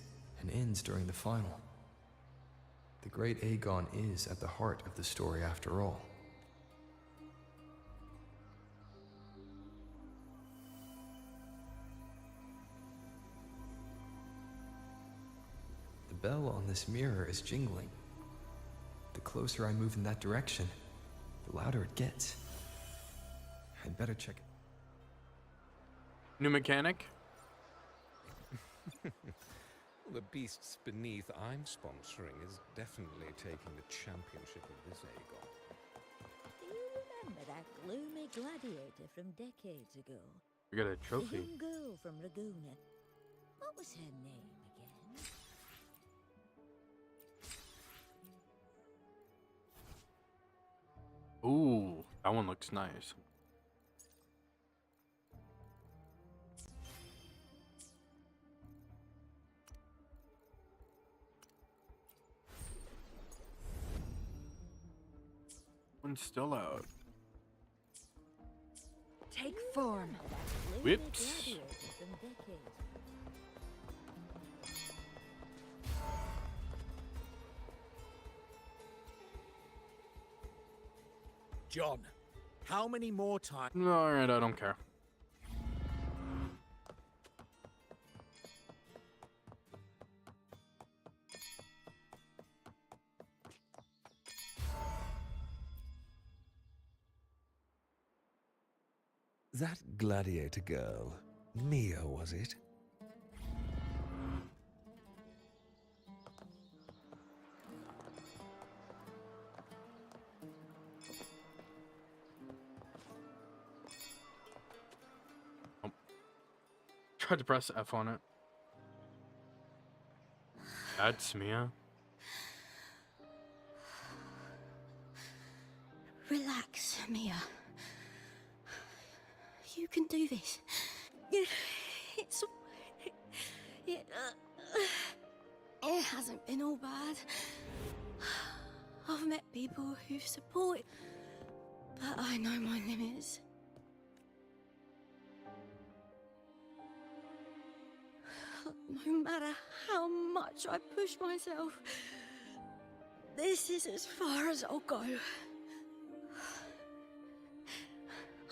and ends during the final. The great Aegon is at the heart of the story after all. The bell on this mirror is jingling. The closer I move in that direction, the louder it gets. I'd better check it. New mechanic? The beasts beneath I'm sponsoring is definitely taking the championship of this Aegon. Do you remember that gloomy gladiator from decades ago? We got a The trophy. young girl from Raguna. What was her name again? Ooh, that one looks nice. One's still out. Take form. Whips. Gladiator from decades. John, how many more times? No, alright, I don't care. That gladiator girl, Mia, was it? Tried to press F on it. That's Mia. Relax, Mia. You can do this. It's... It hasn't been all bad. I've met people who've supported, but I know my limits. No matter how much I push myself, this is as far as I'll go.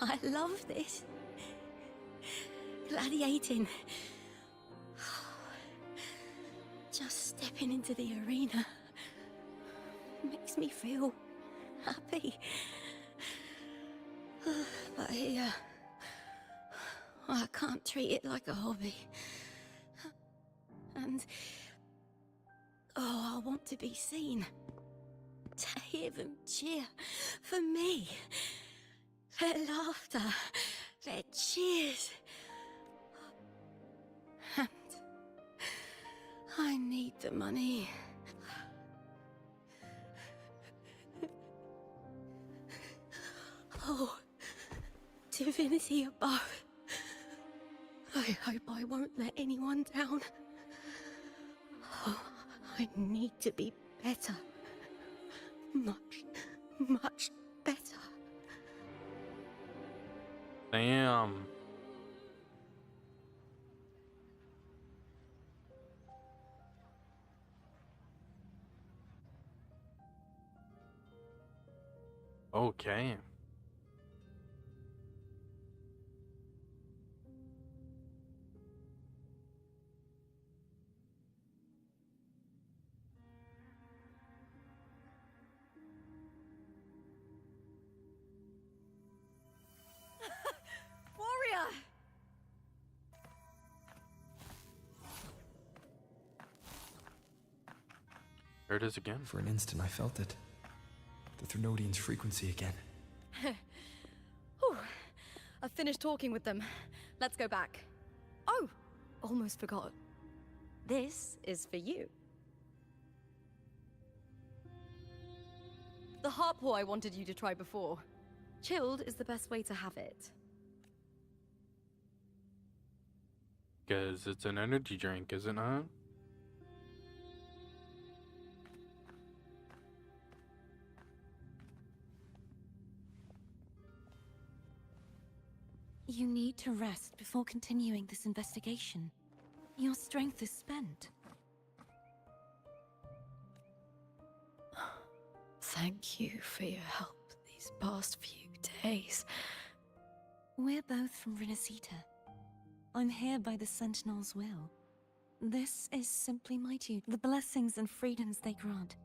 I love this. Gladiating. Just stepping into the arena makes me feel happy. But here, I can't treat it like a hobby. And oh, I want to be seen, to hear them cheer for me. Their laughter, their cheers. And I need the money. Oh, divinity above. I hope I won't let anyone down. Oh, I need to be better. Much, much better. Damn. Okay. Warrior! There it is again. For an instant, I felt it. The Thrunodian's frequency again. Whew. I've finished talking with them. Let's go back. Oh, almost forgot. This is for you. The Harpoor I wanted you to try before. Chilled is the best way to have it. Because it's an energy drink, isn't it? You need to rest before continuing this investigation. Your strength is spent. Thank you for your help these past few days. We're both from Renacita. I'm here by the Sentinel's will. This is simply my duty. The blessings and freedoms they grant.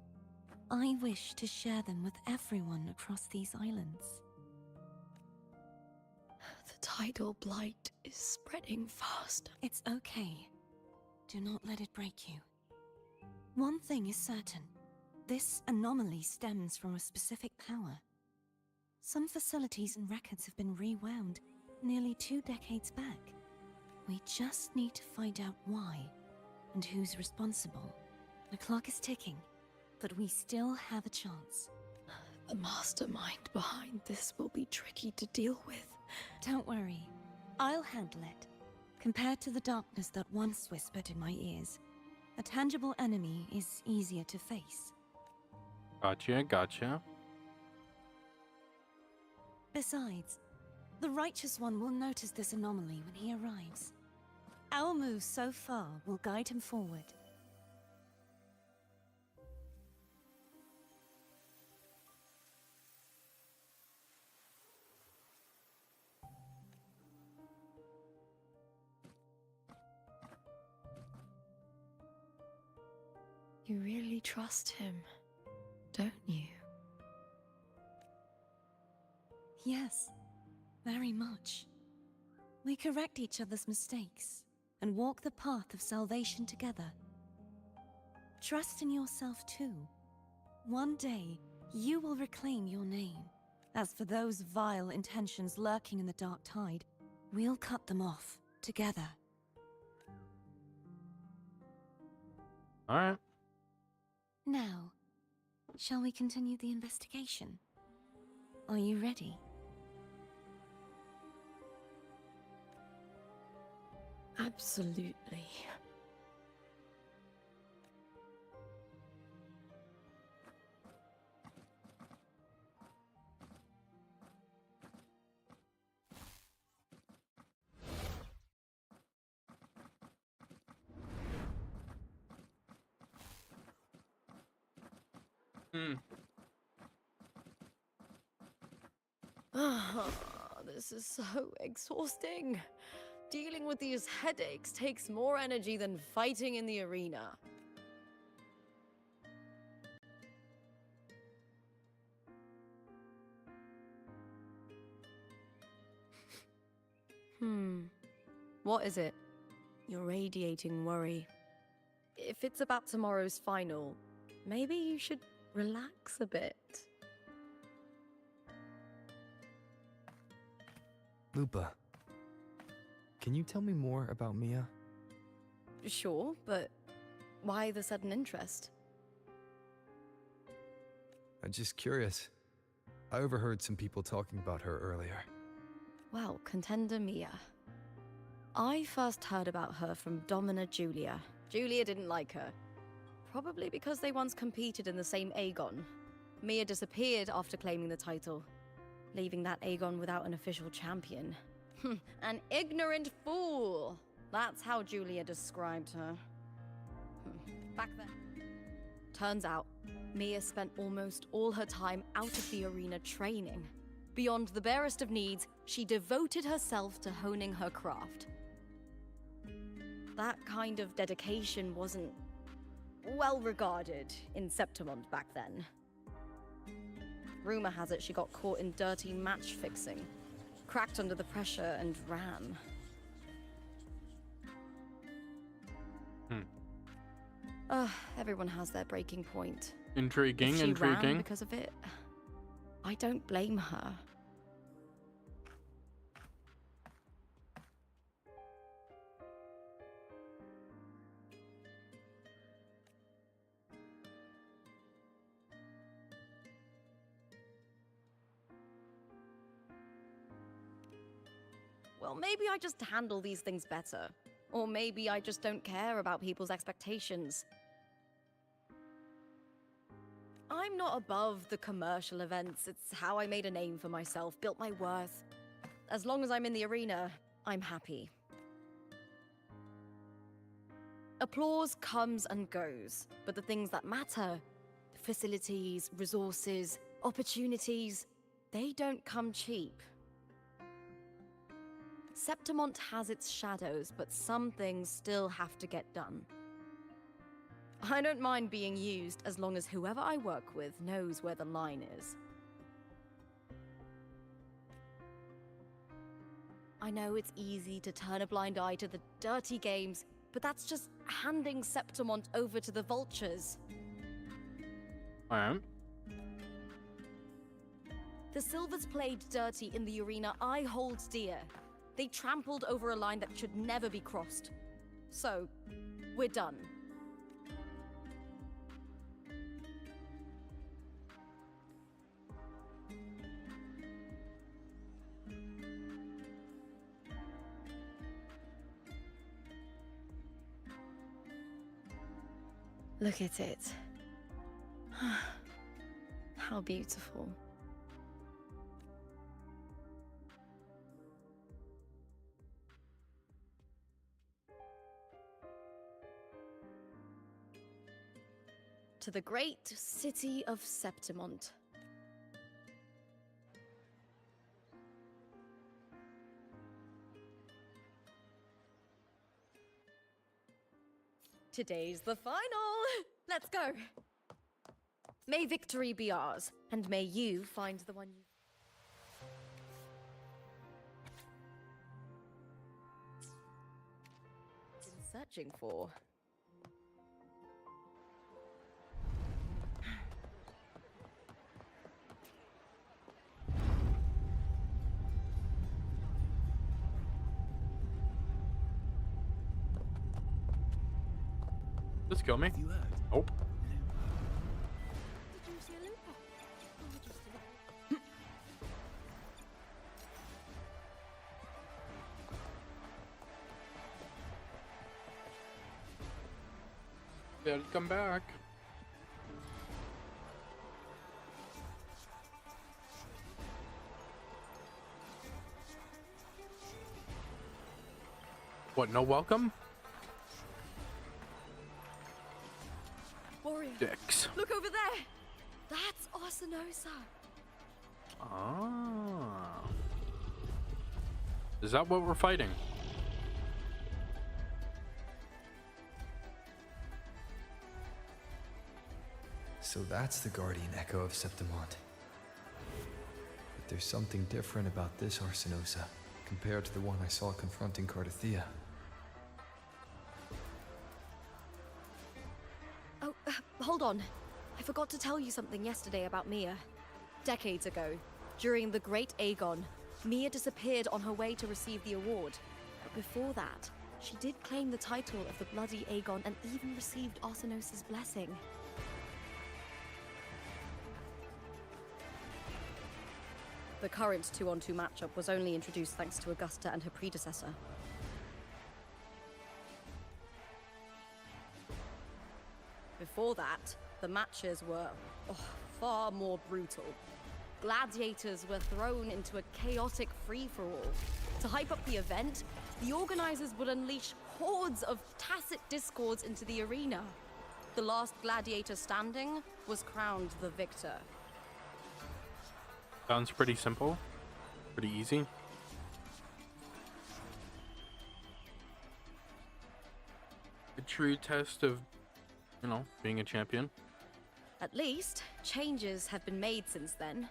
I wish to share them with everyone across these islands. The tidal blight is spreading fast. It's okay. Do not let it break you. One thing is certain. This anomaly stems from a specific power. Some facilities and records have been rewound nearly 2 decades back. We just need to find out why and who's responsible. The clock is ticking, but we still have a chance. The mastermind behind this will be tricky to deal with. Don't worry. I'll handle it. Compared to the darkness that once whispered in my ears, a tangible enemy is easier to face. Gotcha. Besides, the Righteous One will notice this anomaly when he arrives. Our moves so far will guide him forward. You really trust him, don't you? Yes, very much. We correct each other's mistakes and walk the path of salvation together. Trust in yourself too. One day, you will reclaim your name. As for those vile intentions lurking in the dark tide, we'll cut them off together. All right. Now, shall we continue the investigation? Are you ready? Absolutely. This is so exhausting. Dealing with these headaches takes more energy than fighting in the arena. What is it? You're radiating worry. If it's about tomorrow's final, maybe you should relax a bit. Lupa, can you tell me more about Mia? Sure, but why the sudden interest? I'm just curious. I overheard some people talking about her earlier. Well, contender Mia. I first heard about her from Domina Julia. Julia didn't like her. Probably because they once competed in the same Aegon. Mia disappeared after claiming the title, leaving that Aegon without an official champion. An ignorant fool! That's how Julia described her. Back then. Turns out, Mia spent almost all her time out of the arena training. Beyond the barest of needs, she devoted herself to honing her craft. That kind of dedication wasn't well regarded in Septimont back then. Rumor has it she got caught in dirty match fixing, cracked under the pressure, and ran. Everyone has their breaking point. Intriguing, If she intriguing. ran because of it, I don't blame her. Well, maybe I just handle these things better. Or maybe I just don't care about people's expectations. I'm not above the commercial events. It's how I made a name for myself, built my worth. as long as I'm in the arena, I'm happy. Applause comes and goes, but the things that matter, facilities, resources, opportunities, they don't come cheap. Septimont has its shadows, but some things still have to get done. I don't mind being used as long as whoever I work with knows where the line is. I know it's easy to turn a blind eye to the dirty games, but that's just handing Septimont over to the vultures. I am. The Silvers played dirty in the arena I hold dear. They trampled over a line that should never be crossed. So, we're done. Look at it. How beautiful. To the great city of Septimont. Today's the final! Let's go! May victory be ours, and may you find the one you've been searching for. Just kill me. Nope. Did you see a looper? Or just They'll come back. What, no welcome? Warrior, Dicks. look over there! That's Arsinosa. Ah. Is that what we're fighting? So that's the guardian echo of Septimont. But there's something different about this Arsinosa compared to the one I saw confronting Cardathia. Oh, hold on. I forgot to tell you something yesterday about Mia. Decades ago, during the Great Aegon, Mia disappeared on her way to receive the award. But before that, she did claim the title of the Bloody Aegon and even received Arsinosa's blessing. The current 2-on-2 matchup was only introduced thanks to Augusta and her predecessor. Before that, the matches were far more brutal. Gladiators were thrown into a chaotic free-for-all. To hype up the event, the organizers would unleash hordes of tacit discords into the arena. The last gladiator standing was crowned the victor. Sounds pretty simple. Pretty easy. A true test of, you know, being a champion. At least, changes have been made since then.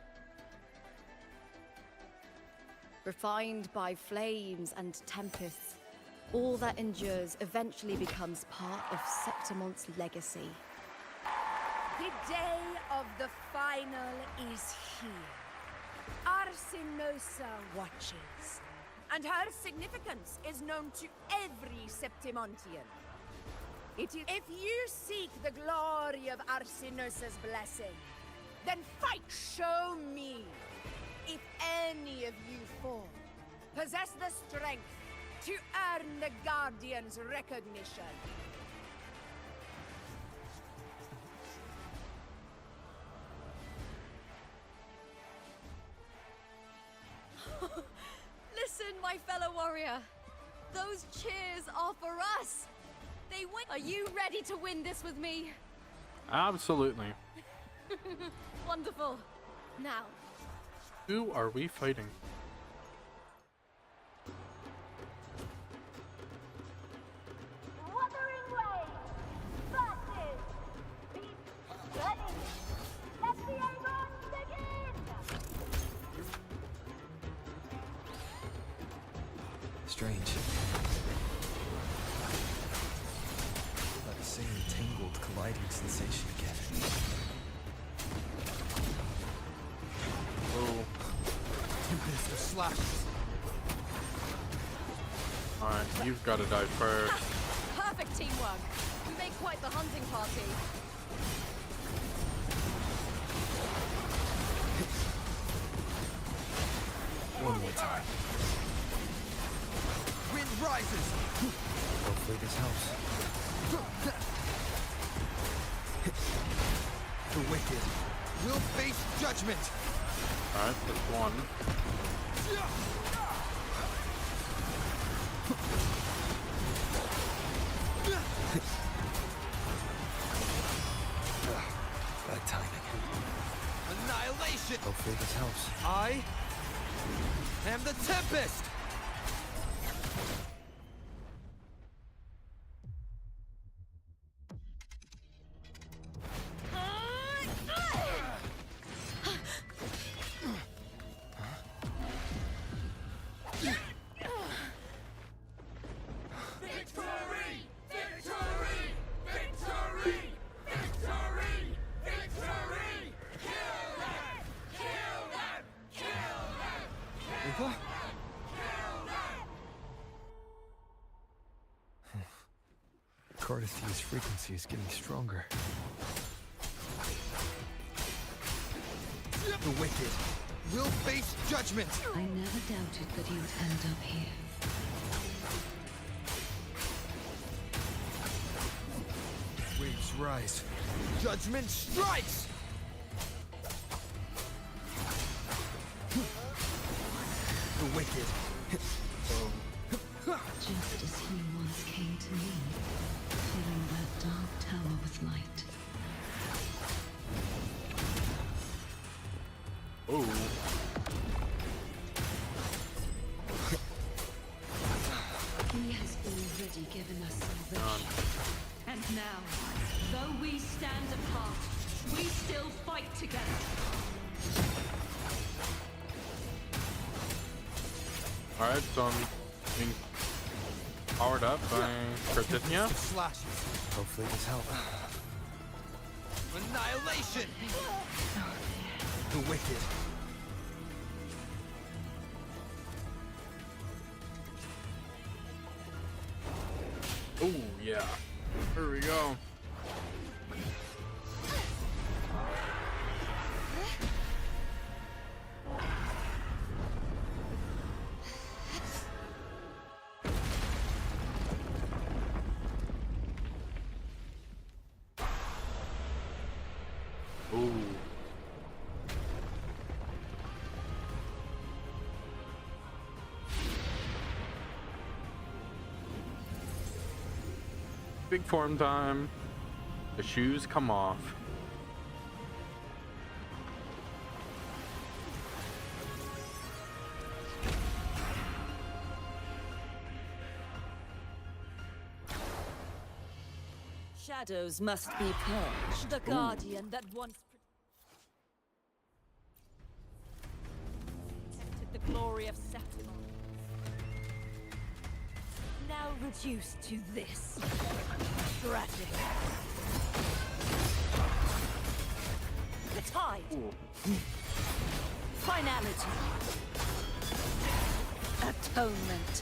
Refined by flames and tempests, all that endures eventually becomes part of Septimont's legacy. The day of the final is here. Arsinosa watches, and her significance is known to every Septimontian. If you seek the glory of Arsinosa's blessing, then fight, show me. If any of you four possess the strength to earn the Guardian's recognition. my fellow warrior. Those cheers are for us. They win. Are you ready to win this with me? Absolutely. Wonderful. Now, Who are we fighting? Wuthering Waves versus Beast Bunny. Let the Aegons begin! Strange. That same tangled, colliding sensation again. Oh. Tempest of slashes. Alright, you've got to die first. perfect teamwork. We make quite the hunting party. One more time. Wind rises. Hopefully this helps. The wicked will face judgment. Alright, that's one. Bad timing. Annihilation. Hopefully this helps. I am the Tempest. Cardithia's frequency is getting stronger. The wicked will face judgment. I never doubted that you'd end up here. Waves rise. Judgment strikes. The wicked. Just as he once came to me, filling that dark tower with light. Oh. He has already given us salvation. And now, though we stand apart, we still fight together. Alright, so I'm being powered up by Karmrres. Slashes. Hopefully this helps. Annihilation. The wicked. Oh, yeah. Here we go. Ooh. Big form time. The shoes come off. Shadows must be purged. The guardian that once protected the glory of Septimon. Now reduced to this. Tragic. The tide. Finality. Atonement.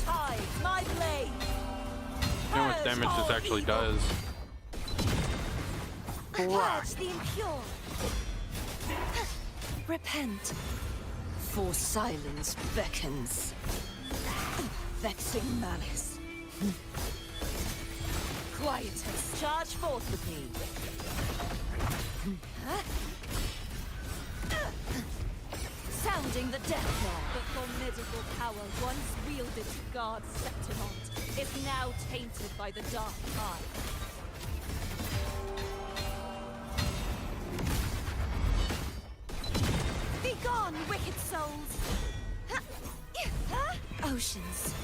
Tide, my blade. You know how much damage this actually does. Purge the impure. Repent. For silence beckons. Vexing malice. Quietus. Charge forth with me. sounding the death knell. The formidable power once wielded to guard Septimont is now tainted by the dark tide. Be gone, wicked souls! Oceans,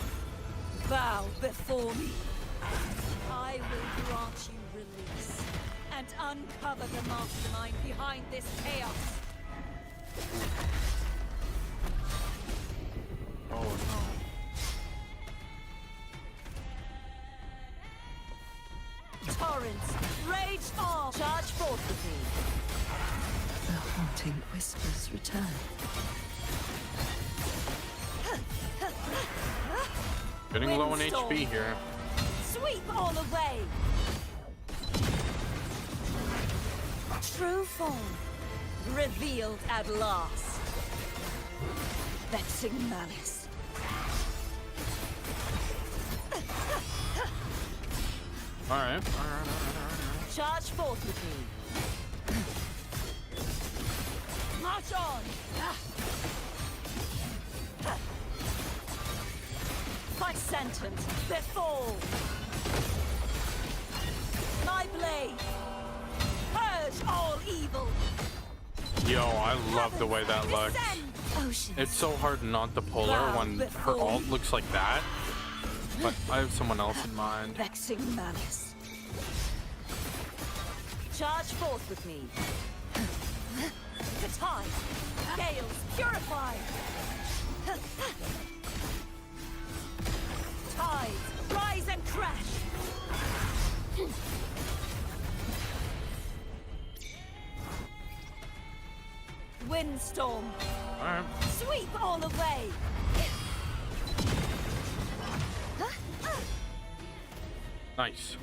Bow before me. I will grant you release and uncover the mastermind behind this chaos. Oh no. Torrents, rage on! Charge forth with me. The haunting whispers return. Getting low on Windstorm. HP here. Sweep all away! True form, revealed at last. Vexing malice. Alright. Charge forth with me. March on! My sentence befall! My blade! Purge all evil! Yo, I love the way that looks. It's so hard not to pull her when her alt looks like that. But I have someone else in mind. Vexing malice. Charge forth with me. The tide. Gales purify. Tides rise and crash. Windstorm. Alright. Sweep all away. Nice.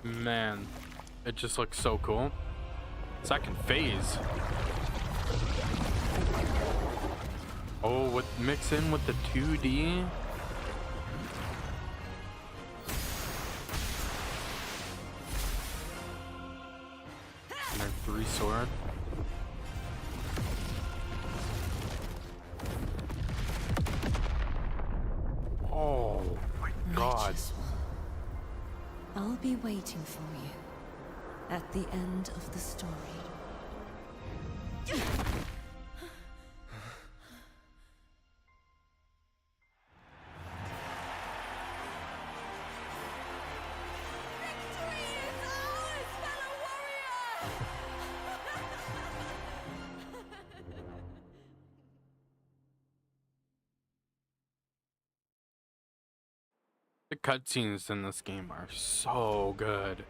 Man, it just looks so cool. Second phase. Oh, with mix in with the 2D. And their 3 sword. Oh my god. I'll be waiting for you at the end of the story. The cutscenes in this game are so good.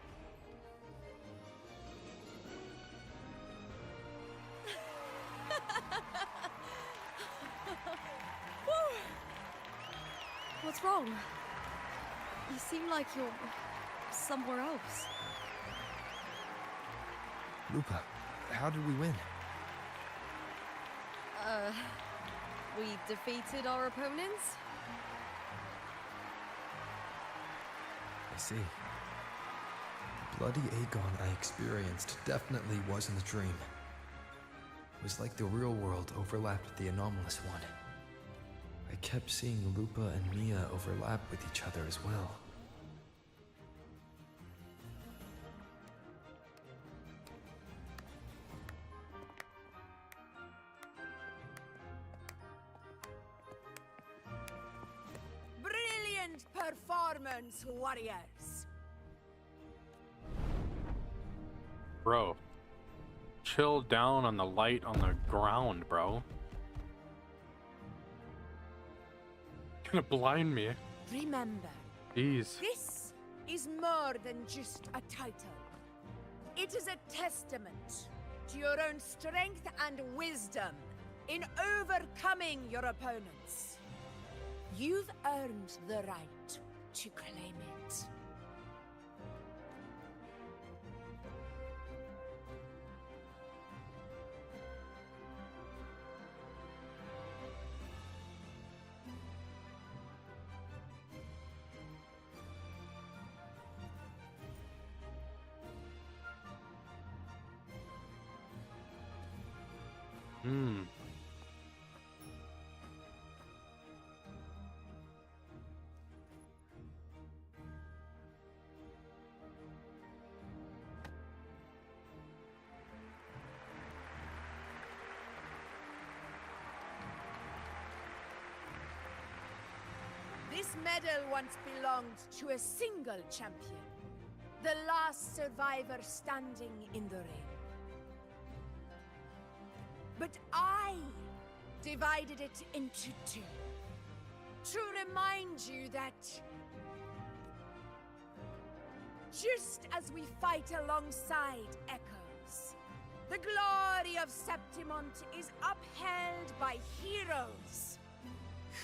What's wrong? You seem like you're somewhere else. Lupa, how did we win? We defeated our opponents? I see. The bloody Aegon I experienced definitely wasn't a dream. It was like the real world overlapped with the anomalous one. I kept seeing Lupa and Mia overlap with each other as well. Brilliant performance, warriors! Bro, chill down on the light on the ground, bro. gonna blind me. Remember, Jeez. this is more than just a title. It is a testament to your own strength and wisdom in overcoming your opponents. You've earned the right to claim it. Hmm. This medal once belonged to a single champion, the last survivor standing in the ring. But I divided it into two, to remind you that just as we fight alongside echoes, the glory of Septimont is upheld by heroes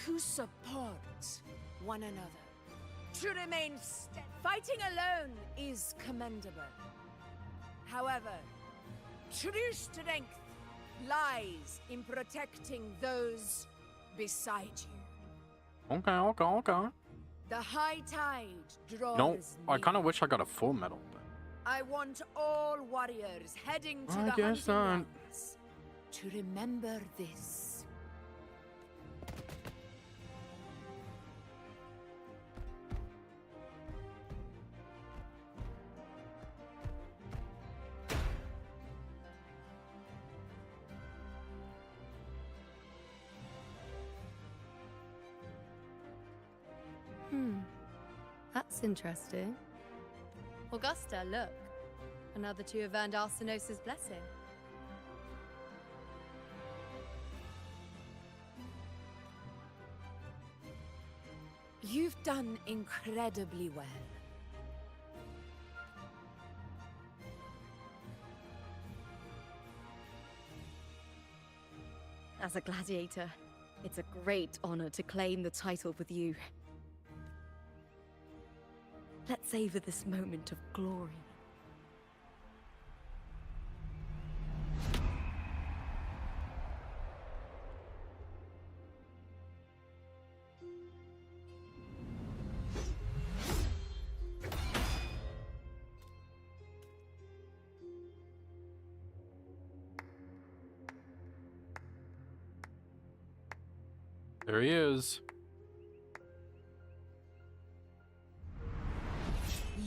who support one another. To remain fighting alone is commendable. However, true strength lies in protecting those beside you. Okay. The high tide draws No, I near. kind of wish I got a full medal. But I want all warriors heading to I the guess hunting not. grounds to remember this. That's interesting. Augusta, look. Another two have earned Arsenos' blessing. You've done incredibly well. As a gladiator, it's a great honor to claim the title with you. Let's savor this moment of glory. there he is.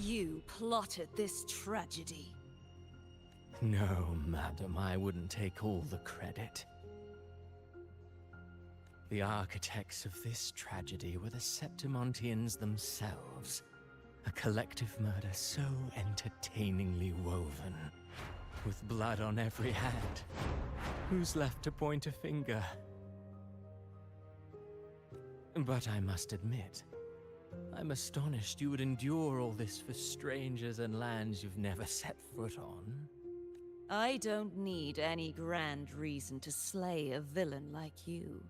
You plotted this tragedy. No, madam, I wouldn't take all the credit. The architects of this tragedy were the Septimontians themselves. A collective murder so entertainingly woven. With blood on every hand. Who's left to point a finger? But I must admit, I'm astonished you would endure all this for strangers and lands you've never set foot on. I don't need any grand reason to slay a villain like you.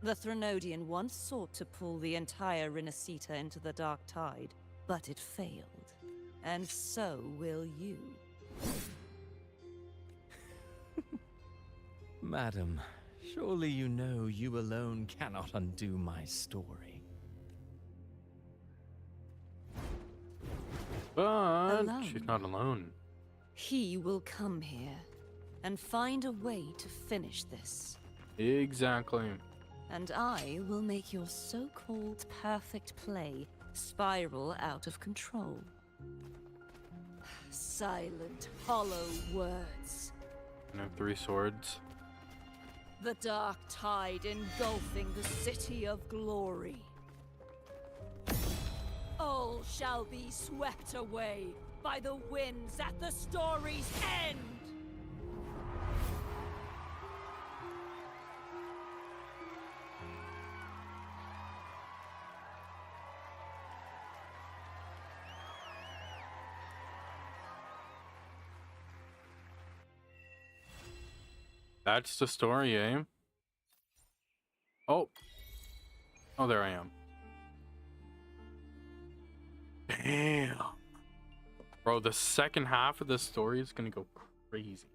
The Threnodian once sought to pull the entire Rinascita into the Dark Tide, but it failed. And so will you. Madam, surely you know you alone cannot undo my story. But Alone. she's not alone. He will come here and find a way to finish this. Exactly. And I will make your so-called perfect play spiral out of control. Silent, hollow words. And I have 3 swords. The dark tide engulfing the city of glory. All shall be swept away by the winds at the story's end! That's the story, eh? Oh. Oh, there I am. Damn. Bro, the second half of this story is gonna go crazy.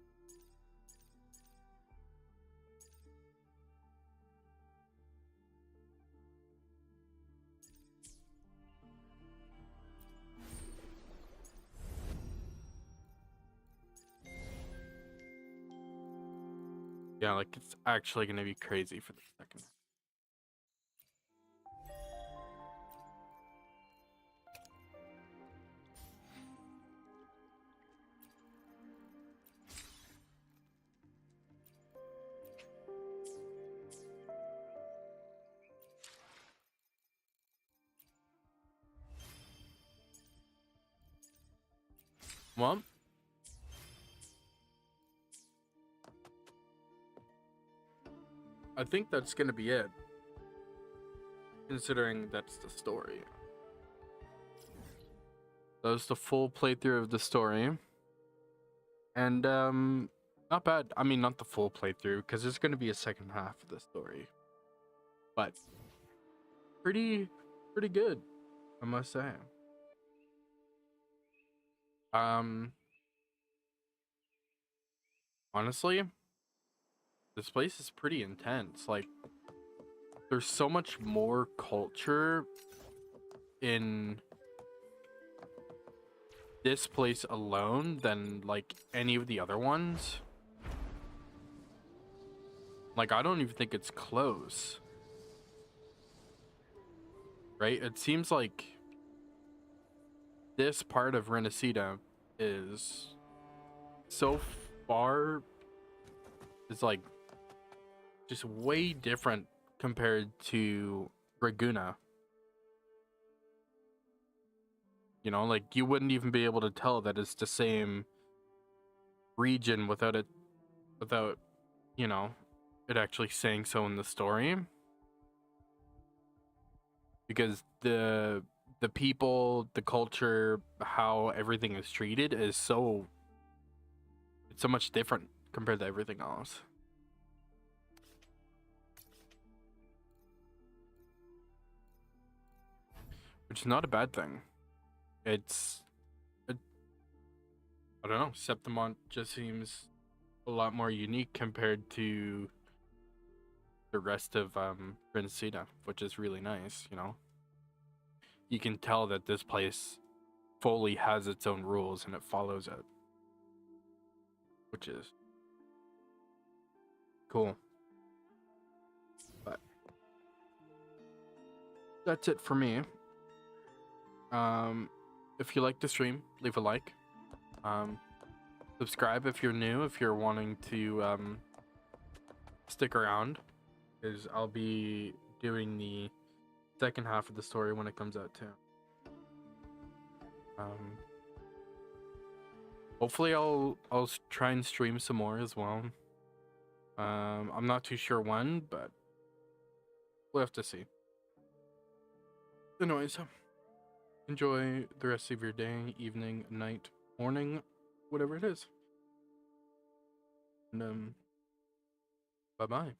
Yeah, like it's actually gonna be crazy for the second. Well, I think that's gonna be it, considering that's the story. That was the full playthrough of the story, and not bad. I mean, not the full playthrough, because there's gonna be a second half of the story, but pretty good, I must say. Honestly, this place is pretty intense. Like, there's so much more culture in this place alone than like any of the other ones. Like, I don't even think it's close. Right? It seems like this part of Renacida is so far, it's like just way different compared to Raguna. You know, like you wouldn't even be able to tell that it's the same region without you know, it actually saying so in the story. Because the people, the culture, how everything is treated is it's so much different compared to everything else. Which is not a bad thing. I don't know, Septimont just seems a lot more unique compared to the rest of Renacida, which is really nice, you know. You can tell that this place fully has its own rules and it follows it, which is cool. But that's it for me. If you like the stream, leave a like. Subscribe if you're new, if you're wanting to stick around, because I'll be doing the second half of the story when it comes out too. Hopefully I'll try and stream some more as well. I'm not too sure when, but we'll have to see. Anyways, enjoy the rest of your day, evening, night, morning, whatever it is. And bye-bye.